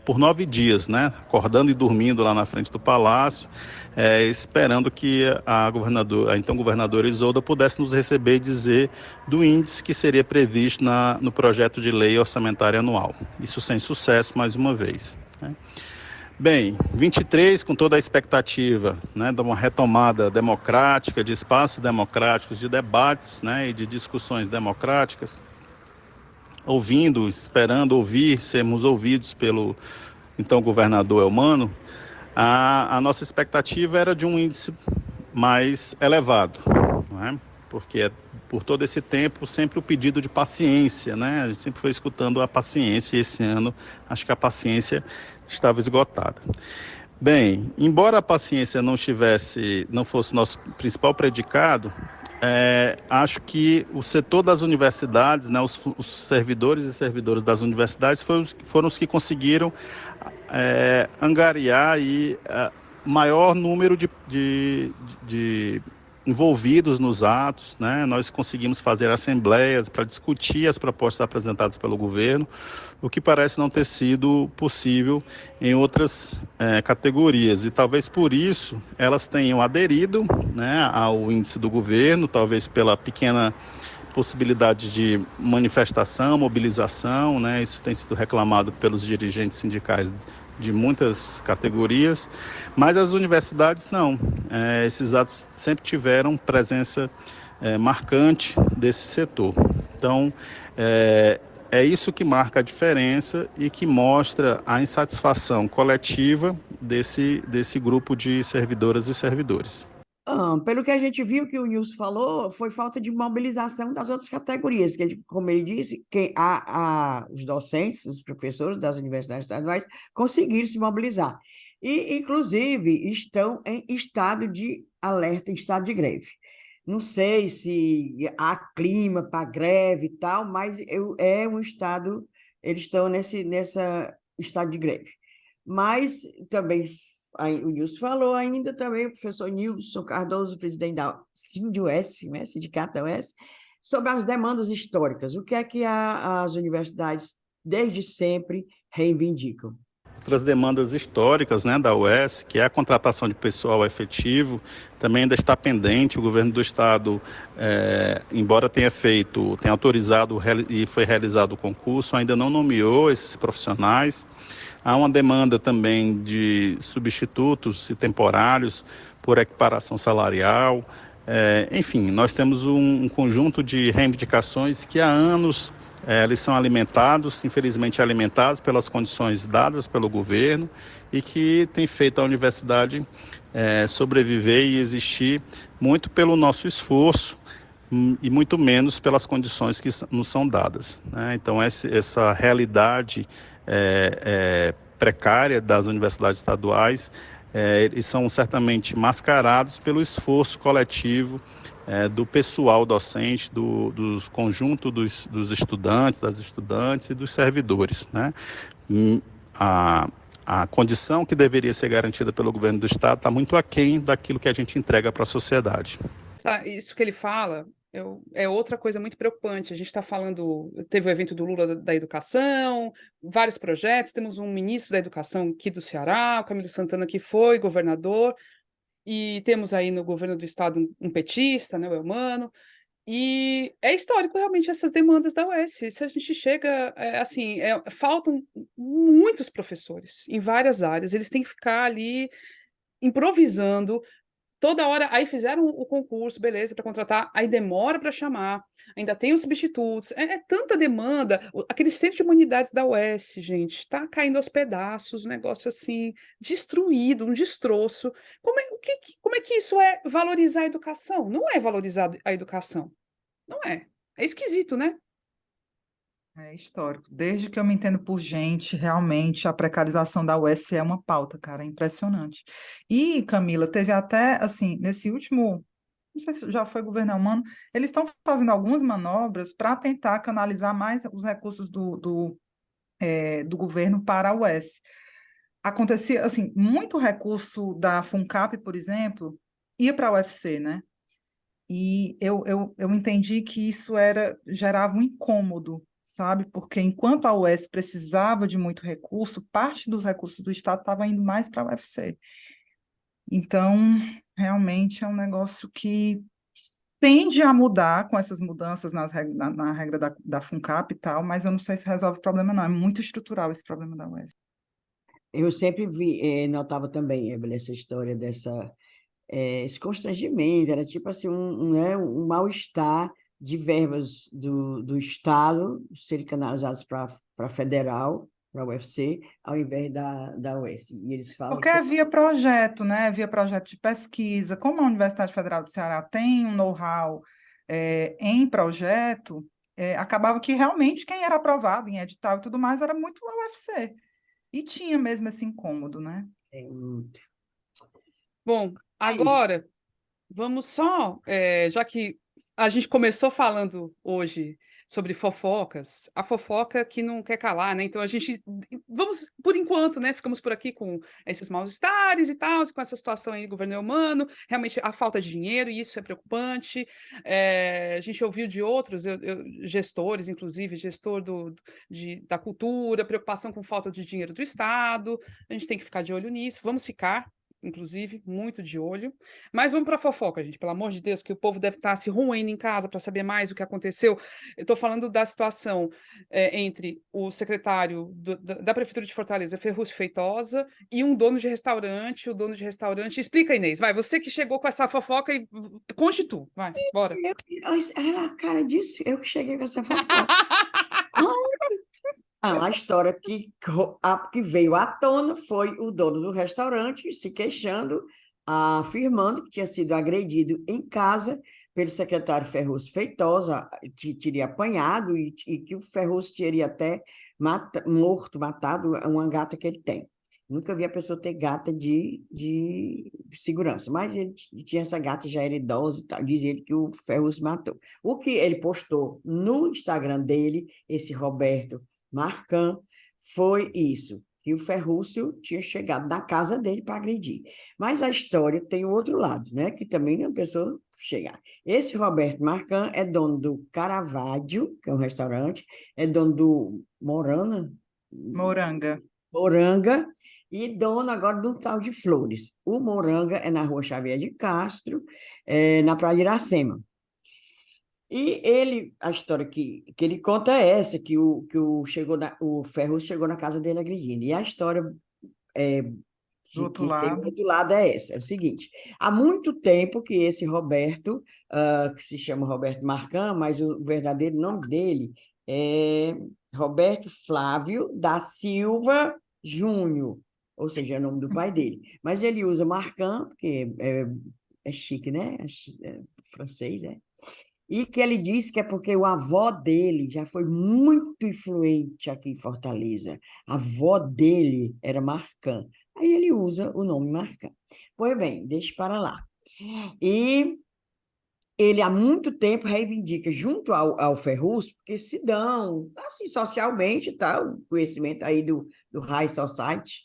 por 9 dias, né? Acordando e dormindo lá na frente do Palácio, esperando que a então governadora Isolda pudesse nos receber e dizer do índice que seria previsto no projeto de lei orçamentária anual. Isso sem sucesso, mais uma vez, né? Bem, 23, com toda a expectativa, né, de uma retomada democrática, de espaços democráticos, de debates, né, e de discussões democráticas, esperando sermos ouvidos pelo então governador Elmano, a nossa expectativa era de um índice mais elevado, não é? Porque por todo esse tempo sempre o pedido de paciência, né? A gente sempre foi escutando a paciência, e esse ano acho que a paciência estava esgotada. Bem, embora a paciência não fosse nosso principal predicado, acho que o setor das universidades, né, os servidores e servidoras das universidades foram os que conseguiram angariar maior número de envolvidos nos atos, né? Nós conseguimos fazer assembleias para discutir as propostas apresentadas pelo governo, o que parece não ter sido possível em outras categorias, e talvez por isso elas tenham aderido, né, ao índice do governo, talvez pelo possibilidade de manifestação, mobilização, né? Isso tem sido reclamado pelos dirigentes sindicais de muitas categorias, mas as universidades não. Esses atos sempre tiveram presença marcante desse setor. Então, é isso que marca a diferença e que mostra a insatisfação coletiva desse grupo de servidoras e servidores. Pelo que a gente viu que o Nilson falou, foi falta de mobilização das outras categorias, que como ele disse, os docentes, os professores das universidades estaduais conseguiram se mobilizar. E, inclusive, estão em estado de alerta, em estado de greve. Não sei se há clima para greve e tal, mas é um estado, eles estão nesse estado de greve. Mas também, o Nilson falou ainda também, o professor Nilson Cardoso, presidente da SINDUS, né, Sindicato da UES, sobre as demandas históricas. O que é que as universidades, desde sempre, reivindicam? Outras demandas históricas, né, da UES, que é a contratação de pessoal efetivo, também ainda está pendente. O governo do estado, embora tenha autorizado e foi realizado o concurso, ainda não nomeou esses profissionais. Há uma demanda também de substitutos e temporários por equiparação salarial. Enfim, nós temos um conjunto de reivindicações que há anos eles são infelizmente alimentados pelas condições dadas pelo governo e que tem feito a universidade sobreviver e existir muito pelo nosso esforço e muito menos pelas condições que nos são dadas, né? Então, essa realidade precária das universidades estaduais, eles são certamente mascarados pelo esforço coletivo do pessoal docente, dos conjunto dos estudantes, das estudantes e dos servidores, né? A condição que deveria ser garantida pelo governo do estado está muito aquém daquilo que a gente entrega para a sociedade. Isso que ele fala é outra coisa muito preocupante. A gente está falando, teve o evento do Lula da educação, vários projetos, temos um ministro da educação aqui do Ceará, o Camilo Santana, que foi governador, e temos aí no governo do estado um petista, né, o Elmano, e é histórico realmente essas demandas da UES. Se a gente chega, faltam muitos professores em várias áreas, eles têm que ficar ali improvisando toda hora. Aí fizeram o concurso, beleza, para contratar, aí demora para chamar, ainda tem os substitutos, tanta demanda. Aquele centro de humanidades da UES, gente, está caindo aos pedaços, um negócio assim, destruído, um destroço. Como é que isso é valorizar a educação? Não é valorizar a educação, não é. É esquisito, né? É histórico. Desde que eu me entendo por gente, realmente a precarização da UES é uma pauta, cara, é impressionante. E, Camila, teve até, assim, nesse último, não sei se já foi governo humano, eles estão fazendo algumas manobras para tentar canalizar mais os recursos do governo para a UES. Acontecia, assim, muito recurso da FUNCAP, por exemplo, ia para a UFC, né? E eu entendi que isso gerava um incômodo, sabe? Porque enquanto a UES precisava de muito recurso, parte dos recursos do Estado estava indo mais para a UFC. Então, realmente é um negócio que tende a mudar com essas mudanças na regra da FUNCAP e tal, mas eu não sei se resolve o problema, não. É muito estrutural esse problema da UES. Eu sempre notava também, Evelyn, essa história esse constrangimento, era tipo assim, um mal-estar de verbas do Estado serem canalizadas para federal, para a UFC, ao invés da UES. E eles falam Porque havia projeto, né? Havia projeto de pesquisa. Como a Universidade Federal do Ceará tem um know-how em projeto, acabava que realmente quem era aprovado em edital e tudo mais era muito a UFC. E tinha mesmo esse incômodo, né? Bom, agora vamos só, já que a gente começou falando hoje sobre fofocas, a fofoca que não quer calar, né? Então vamos, por enquanto, né? Ficamos por aqui com esses mal-estares e tal, com essa situação aí do governo humano, realmente a falta de dinheiro, e isso é preocupante. A gente ouviu de outros gestores, inclusive gestor da cultura, preocupação com falta de dinheiro do Estado, a gente tem que ficar de olho nisso, vamos ficar. inclusive, muito de olho. Mas vamos para a fofoca, gente, pelo amor de Deus, que o povo deve estar se roendo em casa para saber mais o que aconteceu. Eu estou falando da situação entre o secretário da Prefeitura de Fortaleza, Ferrúcio Feitosa, e um dono de restaurante. O dono de restaurante. Explica, Inês, vai, você que chegou com essa fofoca e conte tu, vai, bora. A cara disso, eu que cheguei com essa fofoca. A história que veio à tona foi o dono do restaurante se queixando, afirmando que tinha sido agredido em casa pelo secretário Ferrúcio Feitosa, que teria apanhado e que o Ferrúcio teria até matado uma gata que ele tem. Nunca vi a pessoa ter gata de segurança, mas ele tinha essa gata, já era idosa e tal, dizia ele que o Ferrúcio matou. O que ele postou no Instagram dele, esse Roberto Marcant, foi isso, que o Ferrúcio tinha chegado na casa dele para agredir. Mas a história tem o outro lado, né? Que também não é uma pessoa chegar. Esse Roberto Marcant é dono do Caravaggio, que é um restaurante, é dono do Moranga. Moranga, e dono agora de um tal de Flores. O Moranga é na Rua Xavier de Castro, na Praia de Iracema. E a história que ele conta é essa, que o Ferrúcio chegou na casa dele agredindo. E a história Do outro que tem lado. do outro lado é essa, é o seguinte, há muito tempo que esse Roberto, que se chama Roberto Marcant, mas o verdadeiro nome dele é Roberto Flávio da Silva Júnior, ou seja, é o nome do pai dele. Mas ele usa Marcant, porque é chique, né? Francês, né? E que ele disse que é porque o avó dele já foi muito influente aqui em Fortaleza. A avó dele era Marcant. Aí ele usa o nome Marcant. Pois bem, deixa para lá. E ele há muito tempo reivindica, junto ao Ferrúcio, porque se dão, assim, socialmente, tá, o conhecimento aí do High Society,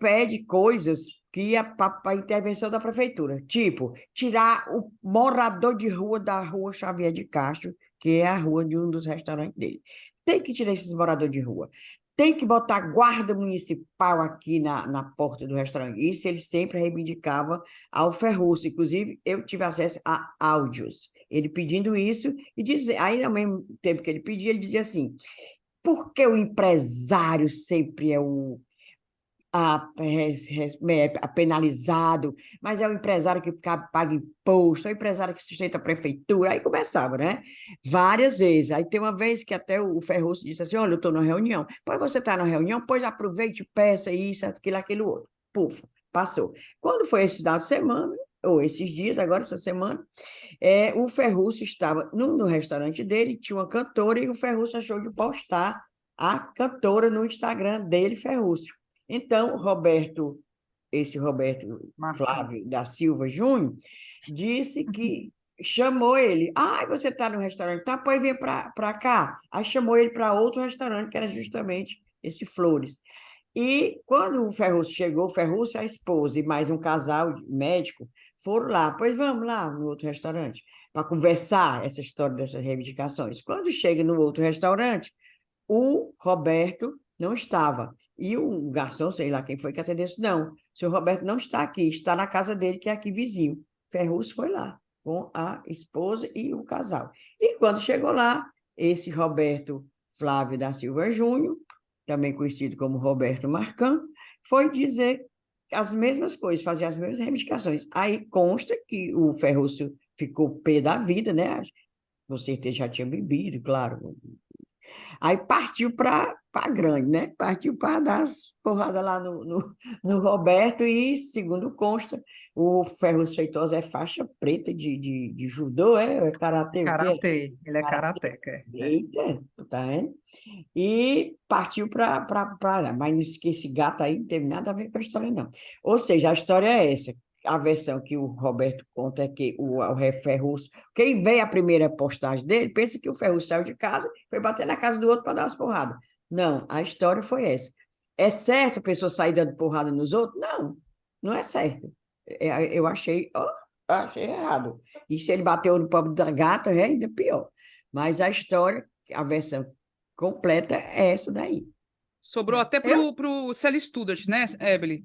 pede coisas que para a intervenção da prefeitura, tipo, tirar o morador de rua da Rua Xavier de Castro, que é a rua de um dos restaurantes dele. Tem que tirar esses moradores de rua. Tem que botar guarda municipal aqui na porta do restaurante. Isso ele sempre reivindicava ao Ferrúcio. Inclusive, eu tive acesso a áudios. Ele pedindo isso e aí, ao mesmo tempo que ele pedia, ele dizia assim: por que o empresário sempre é penalizado, mas é o empresário que paga imposto, é o empresário que sustenta a prefeitura? Aí começava, né? Várias vezes. Aí tem uma vez que até o Ferrúcio disse assim: olha, eu estou na reunião. Pois você está na reunião, pois aproveite, peça isso, aquilo, outro. Puf, passou. Quando foi esse dado de semana, ou esses dias, agora essa semana, o Ferrúcio estava no restaurante dele, tinha uma cantora, e o Ferrúcio achou de postar a cantora no Instagram dele, Ferrúcio. Então, esse Roberto Flávio da Silva Júnior, disse que chamou ele. Você está no restaurante? Tá, pois vem para cá. Aí chamou ele para outro restaurante, que era justamente esse Flores. E quando o Ferrúcio chegou, o Ferrúcio, a esposa e mais um casal médico foram lá. Pois vamos lá no outro restaurante para conversar essa história dessas reivindicações. Quando chega no outro restaurante, o Roberto não estava. E o garçom, sei lá quem foi que atendeu, disse: não, o senhor Roberto não está aqui, está na casa dele, que é aqui vizinho. Ferrúcio foi lá com a esposa e o casal. E quando chegou lá, esse Roberto Flávio da Silva Júnior, também conhecido como Roberto Marcant, foi dizer as mesmas coisas, fazer as mesmas reivindicações. Aí consta que o Ferrúcio ficou pé da vida, né? Com certeza já tinha bebido, claro. Aí partiu para grande, né? Partiu para dar as porradas lá no Roberto e, segundo consta, o Ferrúcio Feitosa é faixa preta de judô, é karatê, o quê? Karatê, ele é karateca. Eita, tá vendo? E partiu para lá. Mas esse gato aí não teve nada a ver com a história, não. Ou seja, a história é essa. A versão que o Roberto conta é que o Ferrúcio, quem vê a primeira postagem dele, pensa que o Ferrúcio saiu de casa, foi bater na casa do outro para dar umas porradas. Não, a história foi essa. É certo a pessoa sair dando porrada nos outros? Não, não é certo. Eu achei errado. E se ele bateu no pobre da gata, é ainda pior. Mas a história, a versão completa é essa daí. Sobrou até pro Celi Studart, né, Ebeli?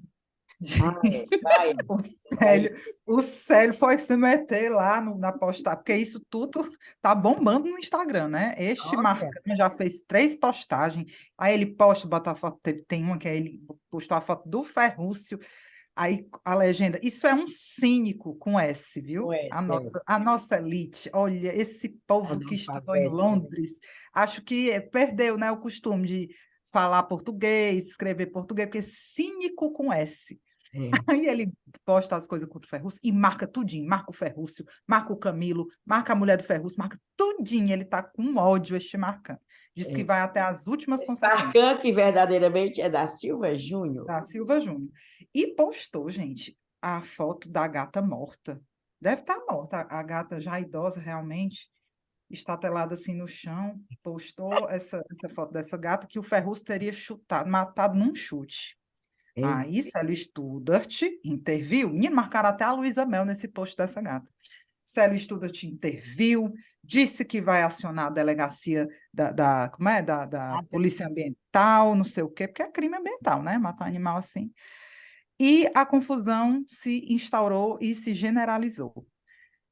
Vai, O vai. Célio, o Célio foi se meter lá na postagem, porque isso tudo tá bombando no Instagram, né? Este Olha, Marcão já fez 3 postagens, aí ele posta, bota a foto, tem uma que aí ele postou a foto do Ferrúcio, aí a legenda, isso é um cínico com S, com viu? A essa, nossa, a nossa elite, olha, esse povo que estudou em analfabeta, né? Londres, acho que perdeu, né, o costume de falar português, escrever português, porque é cínico com S. É. Aí ele posta as coisas contra o Ferrúcio e marca tudinho, marca o Ferrúcio, marca o Camilo, marca a mulher do Ferrúcio, marca tudinho. Ele tá com ódio, este Marcão. Diz que É. vai até as últimas Esse consequências, Marcão, que verdadeiramente é da Silva Júnior. da Silva Júnior. E postou, gente, a foto da gata morta. Deve estar morta, a gata já idosa realmente, estatelada assim no chão. Postou essa foto dessa gata que o Ferrúcio teria chutado, matado num chute. É. Aí, Célio Studart interviu. Menino, marcaram até a Luísa Mel nesse post dessa gata. Célio Studart interviu, disse que vai acionar a delegacia como é? Da Polícia Ambiental, não sei o quê, porque é crime ambiental, né? Matar animal assim. E a confusão se instaurou e se generalizou.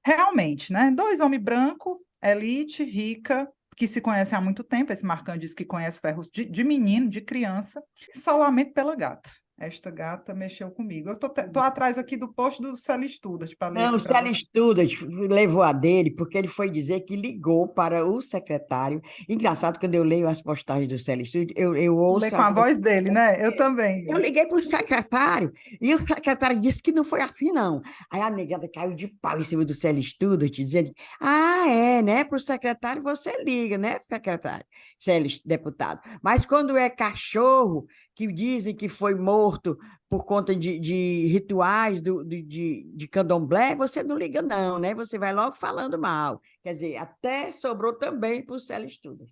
Realmente, né? 2 homens brancos, elite, rica, que se conhecem há muito tempo. Esse Marcão disse que conhece ferros de menino, de criança, solamente pela gata. Esta gata mexeu comigo. Eu tô atrás aqui do post do Célio Studas para ler Não, aqui o para Célio você. Studas levou a dele porque ele foi dizer que ligou para o secretário. Engraçado, quando eu leio as postagens do Célio Studas, eu Ler ouço com a a voz. voz dele, né? Eu também, Eu Inês. liguei para o secretário e o secretário disse que não foi assim, não. Aí a negada caiu de pau em cima do Célio Studas, dizendo: Ah, é, né? Para o secretário você liga, né, secretário? Célio, deputado. Mas quando é cachorro, que dizem que foi morto por conta de rituais de candomblé, você não liga, não, né? Você vai logo falando mal. Quer dizer, até sobrou também para o Célio Studas.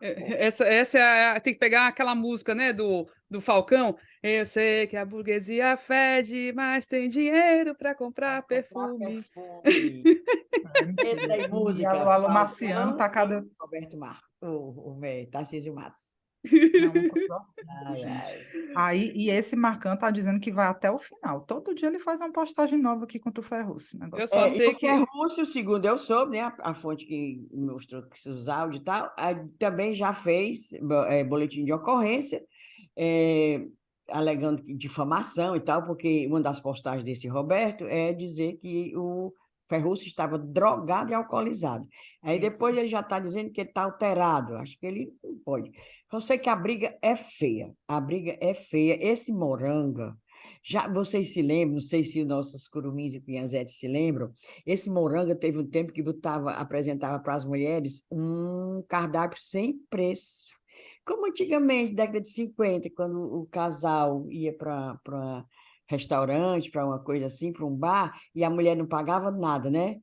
Essa tem que pegar aquela música, né, do Falcão. Eu sei que a burguesia fede, mas tem dinheiro para Para comprar comprar perfume. perfume. É, minha Letra filha. e E música, alô, alô, Marciano, Falcão tá e cada. Roberto Marcos, Tarcísio Matos. É uma coisa horrível, Ai, gente. ai. Aí, e esse Marcão tá dizendo que vai até o final. Todo dia ele faz uma postagem nova aqui contra o Ferrugem. Eu Negócio só E o sei que Ferrúcio, segundo eu soube, né, a fonte que mostrou que os áudios e tal, também já fez boletim de ocorrência, é, alegando difamação e tal, porque uma das postagens desse Roberto é dizer que o Ferrúcio estava drogado e alcoolizado. Aí isso. depois ele já está dizendo que ele está alterado. Acho que ele não pode. Eu sei que a briga é feia. A briga é feia. Esse Moranga, já vocês se lembram, não sei se os nossos curumins e pinhanzetes se lembram, esse Moranga teve um tempo que apresentava para as mulheres um cardápio sem preço. Como antigamente, década de 50, quando o casal ia para restaurante, para uma coisa assim, para um bar, e a mulher não pagava nada, né?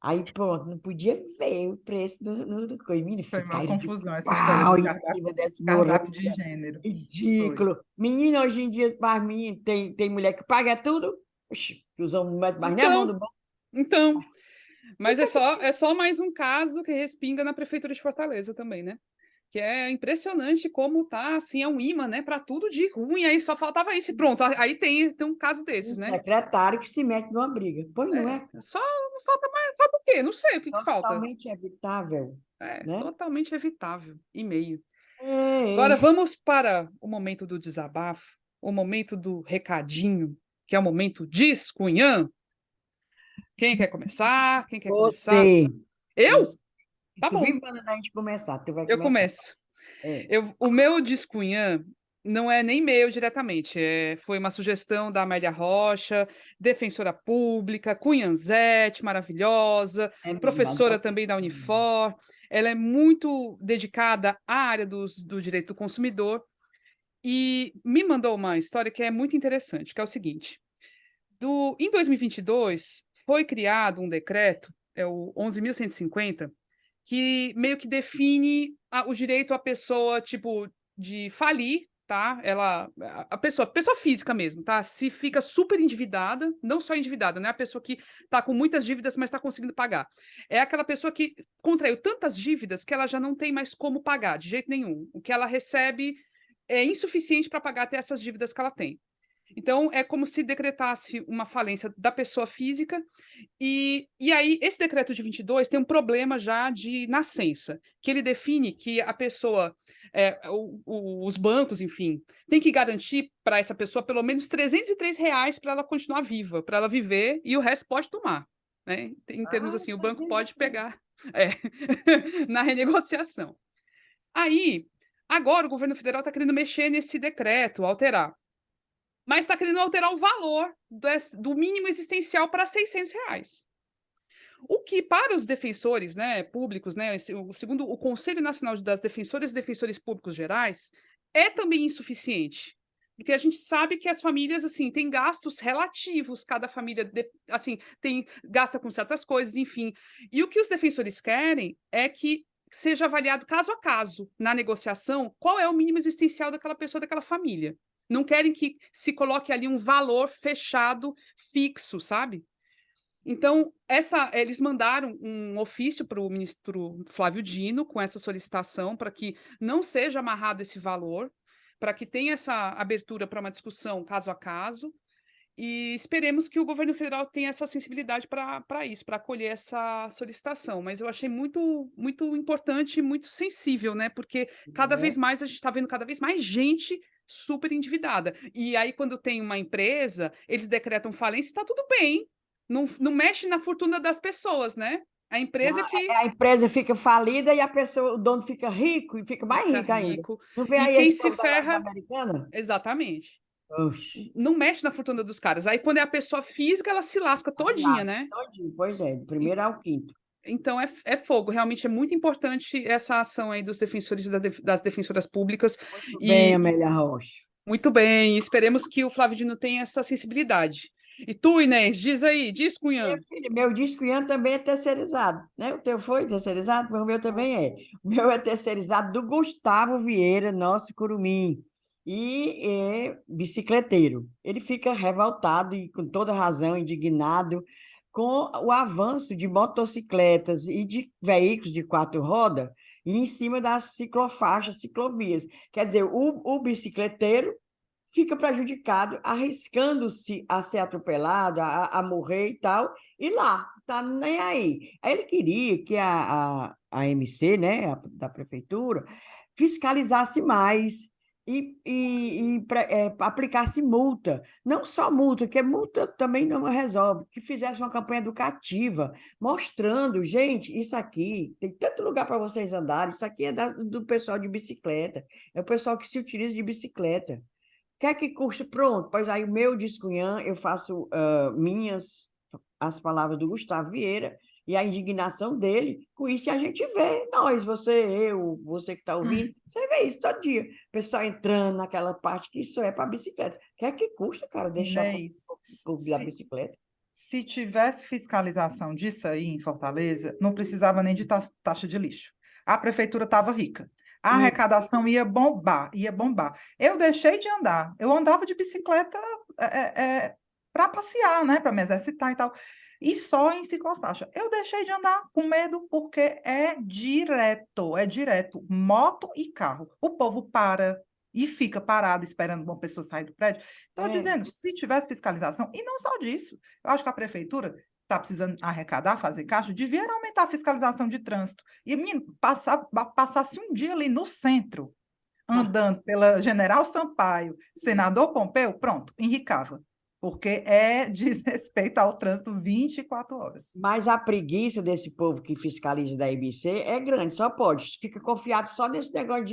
Aí, pronto, não podia ver o preço do coisa. Menina, Foi uma caíram de confusão essa história pau do em cima desse Moranga. cardápio de gênero. Foi. Ridículo. Menina, hoje em dia, para mim, tem mulher que paga tudo. Oxi, que os homens não metem mais nem a mão então, no bolso. então, mas é só mais um caso que respinga na prefeitura de Fortaleza também, né? Que é impressionante como tá, assim, é um imã, né, para tudo de ruim. Aí só faltava isso e pronto. Aí tem um caso Um desses, né? secretário que se mete numa briga. Pois não É, é só falta mais, falta o quê? Não sei o que falta. totalmente evitável, É né? totalmente evitável e meio. É, Agora é. vamos para o momento do desabafo, o momento do recadinho, que é o momento Discunhã. Quem quer começar? Quem quer começar? Você, Eu? você, Tá tu bom, vive mandando a gente começar, tu vai eu começar. começo. É. O meu Discunhã não é nem meu diretamente, foi uma sugestão da Amélia Rocha, defensora pública, cunhanzete, maravilhosa, É mesmo, professora adoro. também da Unifor. Ela é muito dedicada à área do direito do consumidor e me mandou uma história que é muito interessante, que é o seguinte: em 2022 foi criado um decreto, é o 11.150, que meio que define o direito à pessoa, tipo, de falir, tá? A pessoa física mesmo, tá? Se fica super endividada, não só endividada, não é a pessoa que tá com muitas dívidas, mas está conseguindo pagar. É aquela pessoa que contraiu tantas dívidas que ela já não tem mais como pagar, de jeito nenhum. O que ela recebe é insuficiente para pagar até essas dívidas que ela tem. Então, é como se decretasse uma falência da pessoa física, e aí esse decreto de 22 tem um problema já de nascença, que ele define que a pessoa, os bancos, enfim, tem que garantir para essa pessoa pelo menos R$ 303 para ela continuar viva, para ela viver, e o resto pode tomar, né? Em termos assim, o banco pode pegar na renegociação. Aí, agora o governo federal está querendo mexer nesse decreto, alterar. Mas está querendo alterar o valor do mínimo existencial para R$ 600. O que, para os defensores, né, públicos, né, segundo o Conselho Nacional das Defensoras e Defensores Públicos Gerais, é também insuficiente. Porque a gente sabe que as famílias, assim, têm gastos relativos, cada família, assim, gasta com certas coisas, enfim. E o que os defensores querem é que seja avaliado caso a caso, na negociação, qual é o mínimo existencial daquela pessoa, daquela família. Não querem que se coloque ali um valor fechado, fixo, sabe? Então, eles mandaram um ofício para o ministro Flávio Dino com essa solicitação para que não seja amarrado esse valor, para que tenha essa abertura para uma discussão caso a caso, e esperemos que o governo federal tenha essa sensibilidade para isso, para acolher essa solicitação. Mas eu achei muito, muito importante e muito sensível, né? Porque cada vez mais a gente está vendo cada vez mais gente super endividada. E aí, quando tem uma empresa, eles decretam falência, está tudo bem. Não mexe na fortuna das pessoas, né? A empresa que A empresa fica falida e o dono fica rico e fica mais fica rico ainda. rico. Não vê E aí quem esse se povo da ferra, Americana? exatamente. Oxi, Não mexe na fortuna dos caras. Aí, quando é a pessoa física, ela se lasca todinha, lasca né? todinho. Pois é, do primeiro ao quinto. Então, é fogo. Realmente é muito importante essa ação aí dos defensores e das defensoras públicas. Muito bem, E Amélia Rocha. muito bem, esperemos que o Flávio Dino tenha essa sensibilidade. E tu, Inês, diz aí, diz, Minha cunhã. filha, meu disco Ian também é terceirizado, né? O teu foi terceirizado, mas o meu também é. O meu é terceirizado do Gustavo Vieira, nosso curumim, e é bicicleteiro. Ele fica revoltado e com toda razão, indignado com o avanço de motocicletas e de veículos de quatro rodas em cima das ciclofaixas, ciclovias. Quer dizer, o bicicleteiro fica prejudicado, arriscando-se a ser atropelado, a morrer e tal, e lá, tá nem aí. Aí ele queria que a MC, né, da prefeitura, fiscalizasse mais e aplicasse multa. Não só multa, porque multa também não resolve, que fizesse uma campanha educativa, mostrando, gente, isso aqui, tem tanto lugar para vocês andarem, isso aqui é do pessoal de bicicleta, é o pessoal que se utiliza de bicicleta. Quer que custe? Pronto, pois aí o meu discunhã, eu faço minhas as palavras do Gustavo Vieira e a indignação dele, com isso a gente vê, nós, você, eu, você que está ouvindo, você vê isso todo dia, o pessoal entrando naquela parte que isso é para bicicleta. Quer que custa, cara, deixar o Inês, povo da bicicleta? se tivesse fiscalização disso aí em Fortaleza, não precisava nem de taxa de lixo. A prefeitura estava rica. A arrecadação ia bombar, ia bombar. Eu deixei de andar. Eu andava de bicicleta para passear, né? Para me exercitar e tal. E só em ciclofaixa. Eu deixei de andar com medo porque é direto. Moto e carro. O povo para e fica parado esperando uma pessoa sair do prédio. Estou dizendo, se tivesse fiscalização, e não só disso, eu acho que a prefeitura está precisando arrecadar, fazer caixa, devia aumentar a fiscalização de trânsito. E, menino, passasse um dia ali no centro, andando pela General Sampaio, Senador Pompeu, pronto, enricava. Porque é desrespeito ao trânsito 24 horas. Mas a preguiça desse povo que fiscaliza da IBC é grande, só pode. Fica confiado só nesse negócio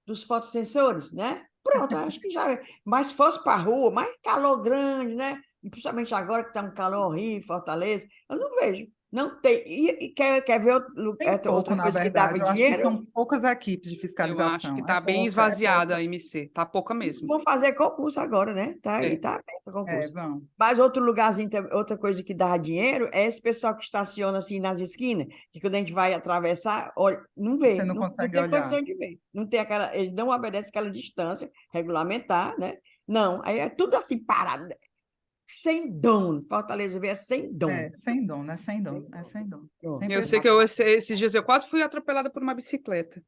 dos fotossensores, né? Pronto, acho que já é. Mas se fosse para a rua, mais calor grande, né? E principalmente agora que está um calor horrível, Fortaleza, eu não vejo. Não tem. E quer ver Tem pouco, outra na coisa que dava verdade. Eu acho que dinheiro? são poucas equipes de Eu acho que fiscalização. É está bem pouca, é esvaziada pouca. a MC, está pouca mesmo. Vão fazer concurso agora, né? E É. tá aberto o concurso. Vão. Mas outro lugarzinho, outra coisa que dá dinheiro é esse pessoal que estaciona assim nas esquinas, que quando a gente vai atravessar, olha, não vê, Você não não consegue tem olhar. condição de ver. Não tem eles não obedecem aquela distância regulamentar, né? Não, aí é tudo assim parado, sem dom. Fortaleza vê é sem dom. Sem dom, né? Sem dom. É sem dom. Pronto. Sem Eu sei que esses dias eu quase fui atropelada por uma bicicleta.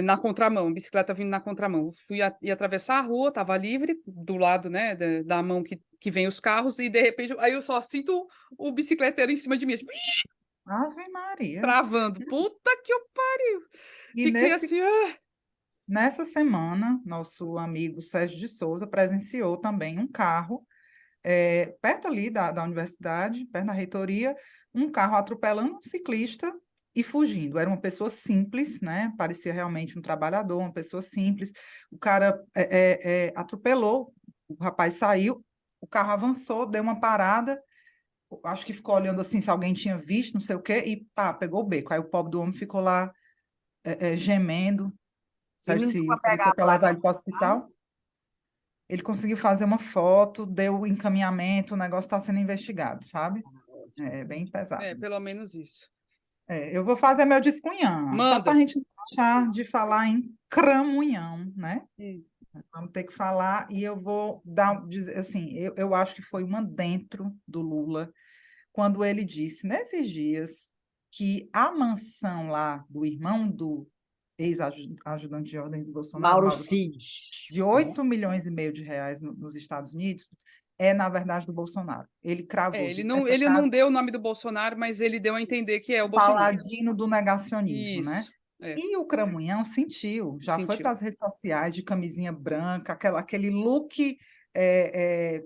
na contramão, bicicleta vindo na contramão. Ia atravessar a rua, estava livre, do lado, né, da mão que vem os carros, e de repente, aí eu só sinto o bicicleteiro em cima de mim, assim, Ave Maria. travando. Puta que eu pariu! E Fiquei assim, nessa semana, nosso amigo Sérgio de Souza presenciou também um carro, perto ali da universidade, perto da reitoria, um carro atropelando um ciclista e fugindo. Era uma pessoa simples, né? Parecia realmente um trabalhador, uma pessoa simples. O cara atropelou, o rapaz saiu, o carro avançou, deu uma parada, acho que ficou olhando assim se alguém tinha visto, não sei o quê, e pegou o beco. Aí o pobre do homem ficou lá gemendo. Ele Sérgio não se vai pegar ofereceu a para placa levar ele para o do carro? hospital. Ele conseguiu fazer uma foto, deu o encaminhamento, o negócio está sendo investigado, sabe? É bem pesado. pelo menos isso. Eu vou fazer meu descunhão, só para a Manda. gente não deixar de falar em cramunhão, né? Hum. Vamos ter que falar, e eu vou dizer assim, eu acho que foi uma dentro do Lula, quando ele disse, nesses dias, que a mansão lá do irmão do ex-ajudante de ordem do Bolsonaro, Mauro Mauro, Cid. de 8,5 milhões de reais nos Estados Unidos, na verdade, do Bolsonaro. Ele cravou, Ele disse, não, essa ele não casa deu o nome do Bolsonaro, mas ele deu a entender que é o o Bolsonaro. paladino do negacionismo, né? Isso, E o Cramunhão sentiu, já foi sentiu. para as redes sociais de camisinha branca, aquele look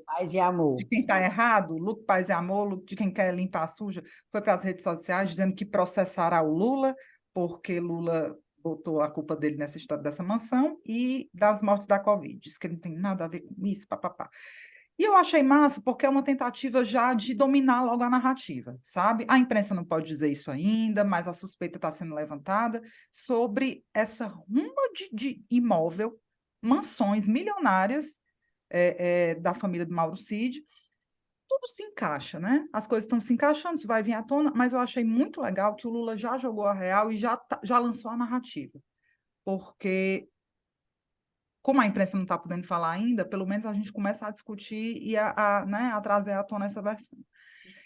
Paz e amor. de quem está errado, look paz e amor, look de quem quer limpar a suja, foi para as redes sociais dizendo que processará o Lula, porque Lula botou a culpa dele nessa história dessa mansão e das mortes da Covid. Diz que ele não tem nada a ver com isso, papapá. E eu achei massa porque é uma tentativa já de dominar logo a narrativa, sabe? A imprensa não pode dizer isso ainda, mas a suspeita está sendo levantada sobre essa ruma de imóvel, mansões milionárias da família do Mauro Cid. Tudo se encaixa, né? As coisas estão se encaixando, isso vai vir à tona, mas eu achei muito legal que o Lula já jogou a real e já lançou a narrativa, porque como a imprensa não está podendo falar ainda, pelo menos a gente começa a discutir e né, a trazer à tona essa versão.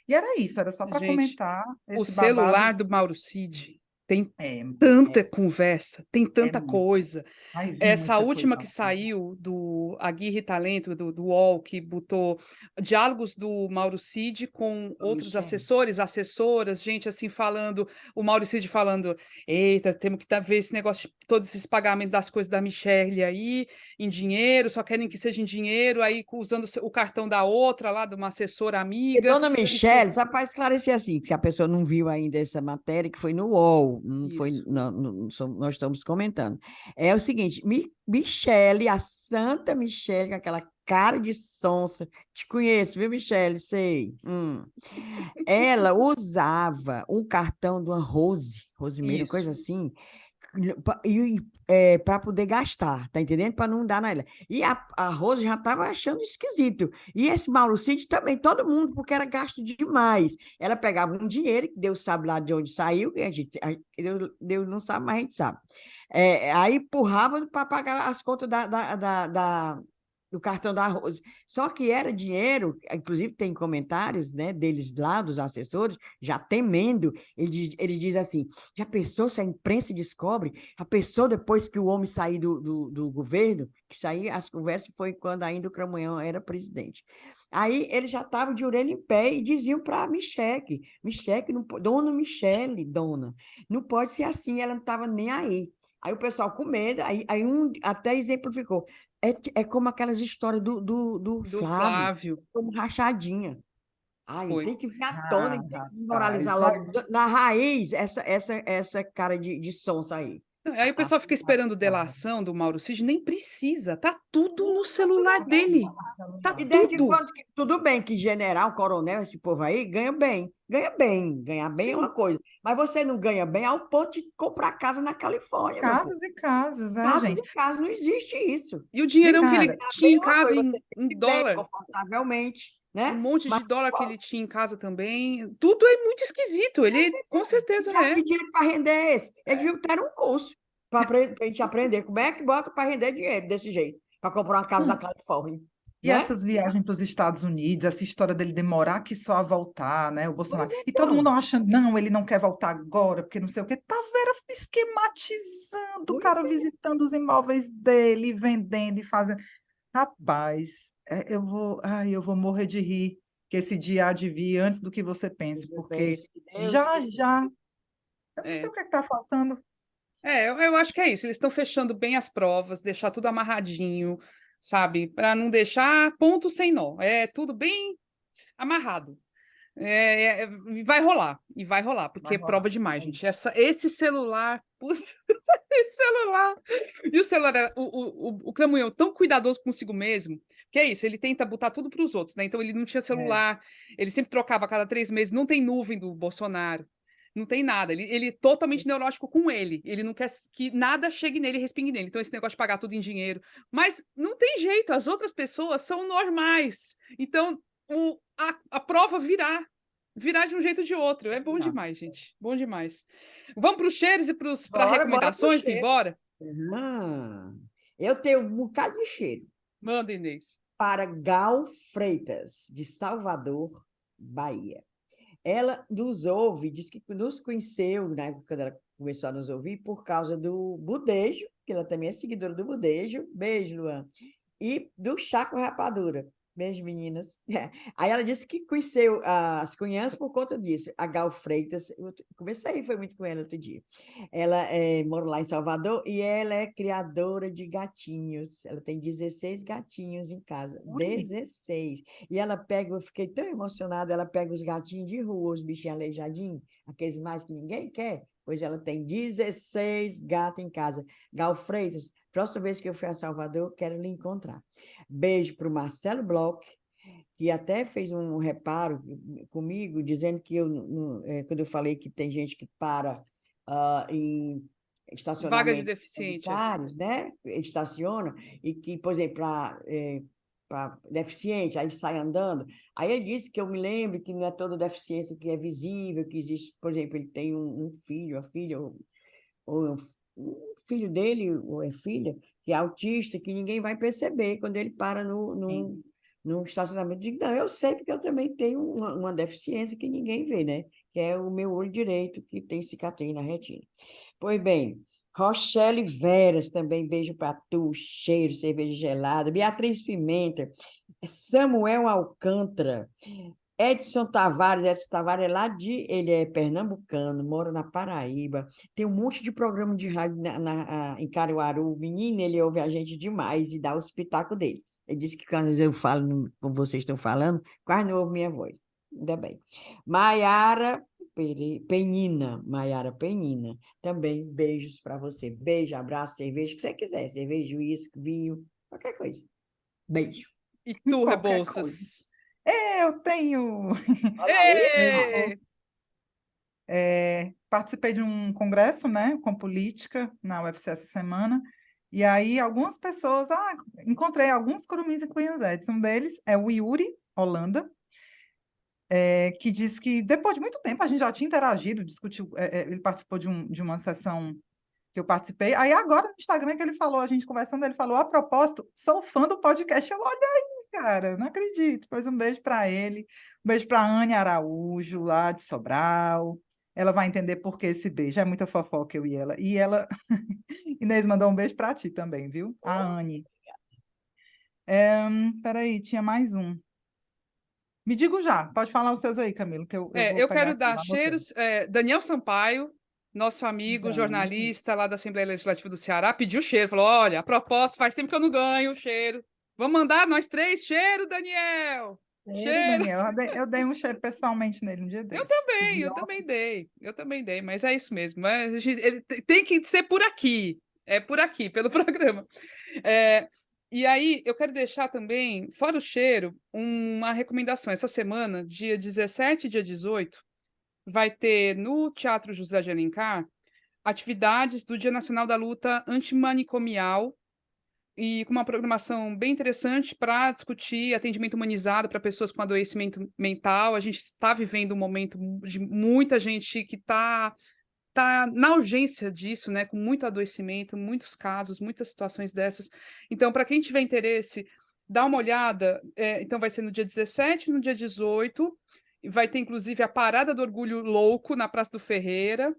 E era isso, era só para Gente, comentar o esse celular babado. do Mauro Cid tem É, tanta conversa, tem tanta muito. coisa. Vai vir Essa muita última coisa. que saiu do Aguirre Talento, do UOL, que botou diálogos do Mauro Cid com outros Michele. assessores, assessoras, gente assim falando, o Mauro Cid falando, eita, temos que ver esse negócio, todos esses pagamentos das coisas da Michelle aí, em dinheiro, só querem que seja em dinheiro, aí usando o cartão da outra lá, de uma assessora E amiga. Dona Michele, só para esclarecer assim, se a pessoa não viu ainda essa matéria, que foi no UOL, não foi, Isso. nós estamos comentando. É o seguinte, Michele, a Santa Michele, com aquela cara de sonsa, te conheço, viu, Michele? Sei. Ela usava um cartão de uma Rosemeira, Isso. coisa assim, para poder gastar, tá entendendo? Para não dar na ela. E a Rose já estava achando esquisito. E esse Mauro Cid também, todo mundo, porque era gasto demais. Ela pegava um dinheiro, que Deus sabe lá de onde saiu, e Deus não sabe, mas a gente sabe. Aí empurrava para pagar as contas do cartão da Rose. Só que era dinheiro, inclusive tem comentários, né, deles lá, dos assessores, já temendo. Ele diz assim: já pensou se a imprensa descobre? Já pensou depois que o homem sair do governo? Que sair, as conversas foi quando ainda o Cramunhão era presidente. Aí ele já estava de orelha em pé e diziam para a Michele, dona Michele, dona, não pode ser assim, ela não estava nem aí. Aí o pessoal com medo, aí um até exemplificou. É como aquelas histórias do Do Flávio, Flávio. como rachadinha. Ai, Foi. tem que vir à tona, tem que Rapaz, desmoralizar logo na raiz essa cara de sonsa aí. Aí o pessoal fica esperando delação do Mauro Cid, nem precisa, tá tudo no celular dele. Tá E desde tudo. quando tudo bem que general, coronel, esse povo aí ganha bem. Ganhar bem é uma Sim. coisa. Mas você não ganha bem ao ponto de comprar casa na Califórnia, meu povo. Casas e casas, Casas gente. e casas, não existe isso. E o dinheirão que ele Cara, Ganhar tinha bem em é uma casa coisa, você em vive bem, dólar, confortavelmente, um né? monte Mas de dólar que ele tinha em casa também, tudo é muito esquisito. Ele com certeza já é. que dinheiro para render é esse? Ele devia ter um curso para a gente aprender como é que bota para render dinheiro desse jeito, para comprar uma casa na Califórnia. E né? essas viagens para os Estados Unidos, essa história dele demorar que só a voltar, né? O Pois Bolsonaro. E todo mundo então, achando, não, ele não quer voltar agora, porque não sei o quê. Tá Vera esquematizando, o pois cara visitando os imóveis dele, vendendo e fazendo. Rapaz, eu vou morrer de rir que esse dia há de vir antes do que você pense, veja bem, porque se Deus já, quiser. já, eu não sei É. o que está faltando. Eu acho que é isso. Eles estão fechando bem as provas, deixar tudo amarradinho, sabe? Para não deixar ponto sem nó. É tudo bem amarrado. E vai rolar, porque Vai é prova rolar. demais, É gente. isso. Esse celular, putz, esse celular. E o celular, o Cramunhão tão cuidadoso consigo mesmo, que é isso, ele tenta botar tudo para os outros, né? Então ele não tinha É. celular, ele sempre trocava a cada 3 meses, não tem nuvem do Bolsonaro. Não tem nada, ele é totalmente neurótico com ele. Ele não quer que nada chegue nele e respingue nele. Então, esse negócio de pagar tudo em dinheiro. Mas não tem jeito, as outras pessoas são normais. Então, a prova virá de um jeito ou de outro. É bom Não. demais, gente. Bom demais. Vamos para os cheiros e para Bora pro recomendações, para ir cheiro. embora? Eu tenho um bocado de cheiro Manda, Inês. para Gal Freitas, de Salvador, Bahia. Ela nos ouve, diz que nos conheceu, na época quando ela começou a nos ouvir, por causa do Budejo, que ela também é seguidora do Budejo. Beijo, Luan. E do Chá com Rapadura. Beijo, meninas. Aí ela disse que conheceu as cunhãs por conta disso. A Gal Freitas, eu conversei, foi muito com ela outro dia. Ela mora lá em Salvador e ela é criadora de gatinhos. Ela tem 16 gatinhos em casa. Ui, 16. E ela pega, eu fiquei tão emocionada, ela pega os gatinhos de rua, os bichinhos aleijadinhos, aqueles mais que ninguém quer. Pois ela tem 16 gatos em casa. Gal Freitas, próxima vez que eu for a Salvador, quero lhe encontrar. Beijo para o Marcelo Bloch, que até fez um reparo comigo, dizendo que quando eu falei que tem gente que para em Vaga de estacionamentos deficiente. sanitários, né? Estaciona, e que, por exemplo, para deficiente, aí sai andando. Aí ele disse que eu me lembro que não é toda deficiência que é visível, que existe, por exemplo, ele tem um filho, a filha, ou um filho dele, ou é filha, que é autista, que ninguém vai perceber quando ele para sim. no estacionamento. Digo, não, eu sei porque eu também tenho uma deficiência que ninguém vê, né? Que é o meu olho direito, que tem cicatriz na retina. Pois bem, Rochelle Veras, também beijo para tu, cheiro, cerveja gelada. Beatriz Pimenta, Samuel Alcântara, Edson Tavares é ele é pernambucano, mora na Paraíba, tem um monte de programa de rádio em Caruaru. Menino, ele ouve a gente demais e dá o espetáculo dele. Ele disse que quando eu falo como vocês estão falando, quase não ouve minha voz. Ainda bem. Maiara Maiara Penina, também beijos para você. Beijo, abraço, cerveja, o que você quiser. Cerveja, uísque, vinho, qualquer coisa. Beijo. E tu, Qualquer coisa. Rebouças? Eu tenho. Olha aí. Ê! Participei de um congresso, né, com política na UFC essa semana, e aí algumas pessoas, encontrei alguns curumins e cunhanzetes. Um deles é o Yuri Holanda, que diz que depois de muito tempo a gente já tinha interagido, discutiu, ele participou de uma sessão que eu participei, aí agora no Instagram que ele falou, a gente conversando, ele falou, a propósito, sou fã do podcast. Eu, olha aí, cara, não acredito. Pois um beijo para ele, um beijo para a Anne Araújo, lá de Sobral. Ela vai entender por que esse beijo, é muita fofoca eu e ela. E ela, Inês, mandou um beijo para ti também, viu? A Anne. Peraí, tinha mais um. Me digo já, pode falar os seus aí, Camilo, que eu vou Eu pegar quero aqui, dar eu anotei. cheiros. Daniel Sampaio, nosso amigo Dani. jornalista lá da Assembleia Legislativa do Ceará, pediu cheiro. Falou: olha, a propósito, faz tempo que eu não ganho cheiro. Vamos mandar nós três cheiro, Daniel! Cheiro, Cheiro! Daniel. Eu dei um cheiro pessoalmente nele um dia desse. De Eu também dei. Eu também dei, mas é isso mesmo. Ele tem que ser por aqui. É por aqui, pelo programa. E aí, eu quero deixar também, fora o cheiro, uma recomendação. Essa semana, dia 17 e dia 18, vai ter no Teatro José de Alencar atividades do Dia Nacional da Luta Antimanicomial e com uma programação bem interessante para discutir atendimento humanizado para pessoas com adoecimento mental. A gente está vivendo um momento de muita gente que está na urgência disso, né, com muito adoecimento, muitos casos, muitas situações dessas. Então, para quem tiver interesse, dá uma olhada, então vai ser no dia 17, no dia 18, vai ter inclusive a Parada do Orgulho Louco na Praça do Ferreira,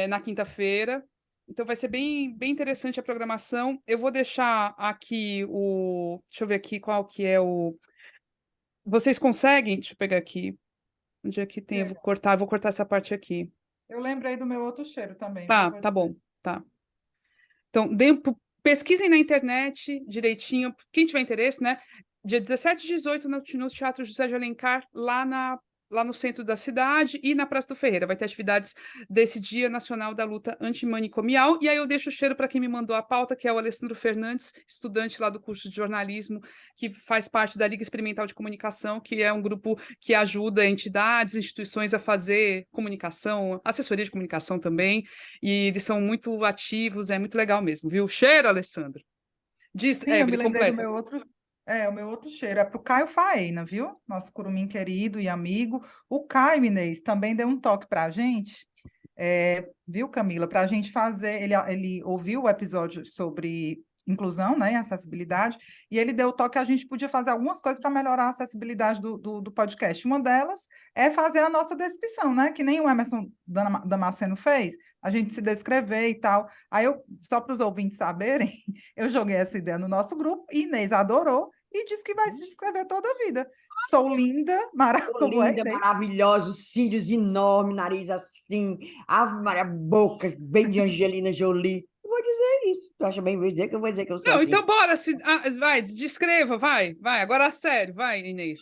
na quinta-feira. Então vai ser bem, bem interessante a programação. Eu vou deixar aqui deixa eu ver aqui qual que é o... Vocês conseguem? Deixa eu pegar aqui. Onde é que tem? Eu vou cortar essa parte aqui. Eu lembrei do meu outro cheiro também, Tá, vou tá dizer. bom, tá. Então, pesquisem na internet direitinho, quem tiver interesse, né? Dia 17 e 18 no Teatro José de Alencar, lá no centro da cidade e na Praça do Ferreira. Vai ter atividades desse Dia Nacional da Luta Antimanicomial. E aí eu deixo o cheiro para quem me mandou a pauta, que é o Alessandro Fernandes, estudante lá do curso de jornalismo, que faz parte da Liga Experimental de Comunicação, que é um grupo que ajuda entidades, instituições a fazer comunicação, assessoria de comunicação também. E eles são muito ativos, é muito legal mesmo, viu? Cheiro, Alessandro. Diz, Sim, eu me Evelyn, lembrei do completa. meu outro. O meu outro cheiro é para o Caio Faena, viu? Nosso curumim querido e amigo. O Caio Inês também deu um toque para a gente, viu, Camila? Para a gente fazer. Ele ouviu o episódio sobre inclusão, né, e acessibilidade, e ele deu o toque que a gente podia fazer algumas coisas para melhorar a acessibilidade do podcast. Uma delas é fazer a nossa descrição, né? Que nem o Emerson Damasceno fez, a gente se descrever e tal. Aí só para os ouvintes saberem, eu joguei essa ideia no nosso grupo, e Inês adorou e disse que vai se descrever toda a vida. Sou linda, como é, Linda, Inês? maravilhosa, os cílios enormes, nariz assim, Ave Maria, boca bem de Angelina Jolie. Eu vou dizer isso. Tu acha bem dizer que eu vou dizer que eu sou Não, assim? então bora, vai, descreva, vai, agora a sério, vai, Inês.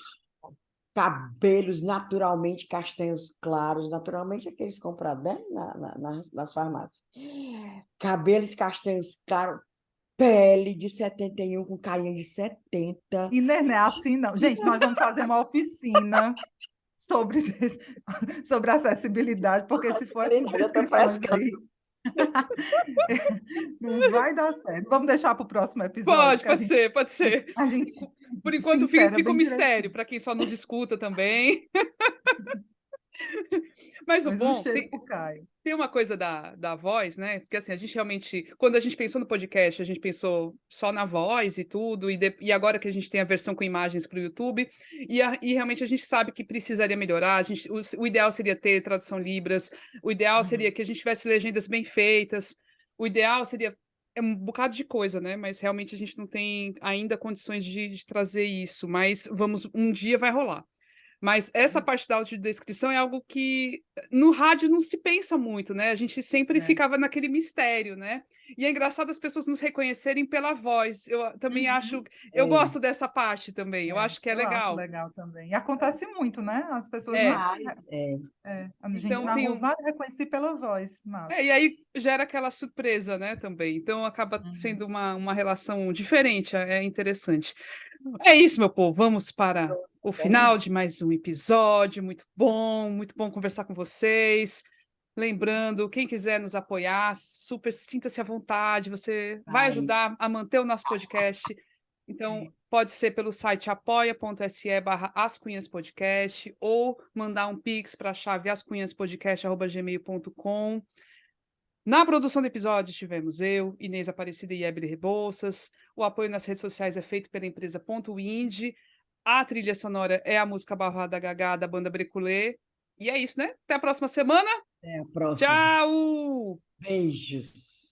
Cabelos naturalmente castanhos claros, naturalmente aqueles comprados, né? Nas farmácias. Cabelos castanhos claros, pele de 71 com carinha de 70. Inês, não é assim, não. Gente, nós vamos fazer uma oficina sobre acessibilidade, porque se for essas Eu tô descrições aí, frescando. não vai dar certo. Vamos deixar para o próximo episódio, que Pode ser, pode ser. a gente Por se enquanto inteira fica um bem mistério direitinho. para quem só nos escuta também. Mas o Mas um bom, cheiro pro Caio. tem uma coisa da voz, né? Porque assim, a gente realmente, quando a gente pensou no podcast, a gente pensou só na voz e tudo, e agora que a gente tem a versão com imagens para o YouTube, e realmente a gente sabe que precisaria melhorar. O ideal seria ter tradução Libras, o ideal seria que a gente tivesse legendas bem feitas, o ideal seria. É um bocado de coisa, né? Mas realmente a gente não tem ainda condições de trazer isso. Mas um dia vai rolar. Mas essa parte da audiodescrição é algo que no rádio não se pensa muito, né? A gente sempre ficava naquele mistério, né? E é engraçado as pessoas nos reconhecerem pela voz. Eu também acho, eu gosto dessa parte também. Eu acho que é Eu acho legal. legal também. E acontece muito, né? As pessoas não. Mas, A gente Então na tem rua vai reconhecer pela voz. Mas... e aí gera aquela surpresa, né, também. Então acaba sendo uma relação diferente, é interessante. É isso, meu povo. Vamos para o final de mais um episódio. Muito bom conversar com vocês. Lembrando, quem quiser nos apoiar, super sinta-se à vontade. Você vai ajudar a manter o nosso podcast. Então, pode ser pelo site apoia.se/ascunhaspodcast ou mandar um pix para a chave ascunhaspodcast@gmail.com. Na produção do episódio estivemos eu, Inês Aparecida e Evelyn Rebouças. O apoio nas redes sociais é feito pela empresa Ponto Indie. A trilha sonora é a música Barra da Gagá, da banda Breculê. E é isso, né? Até a próxima semana. Até a próxima. Tchau! Beijos.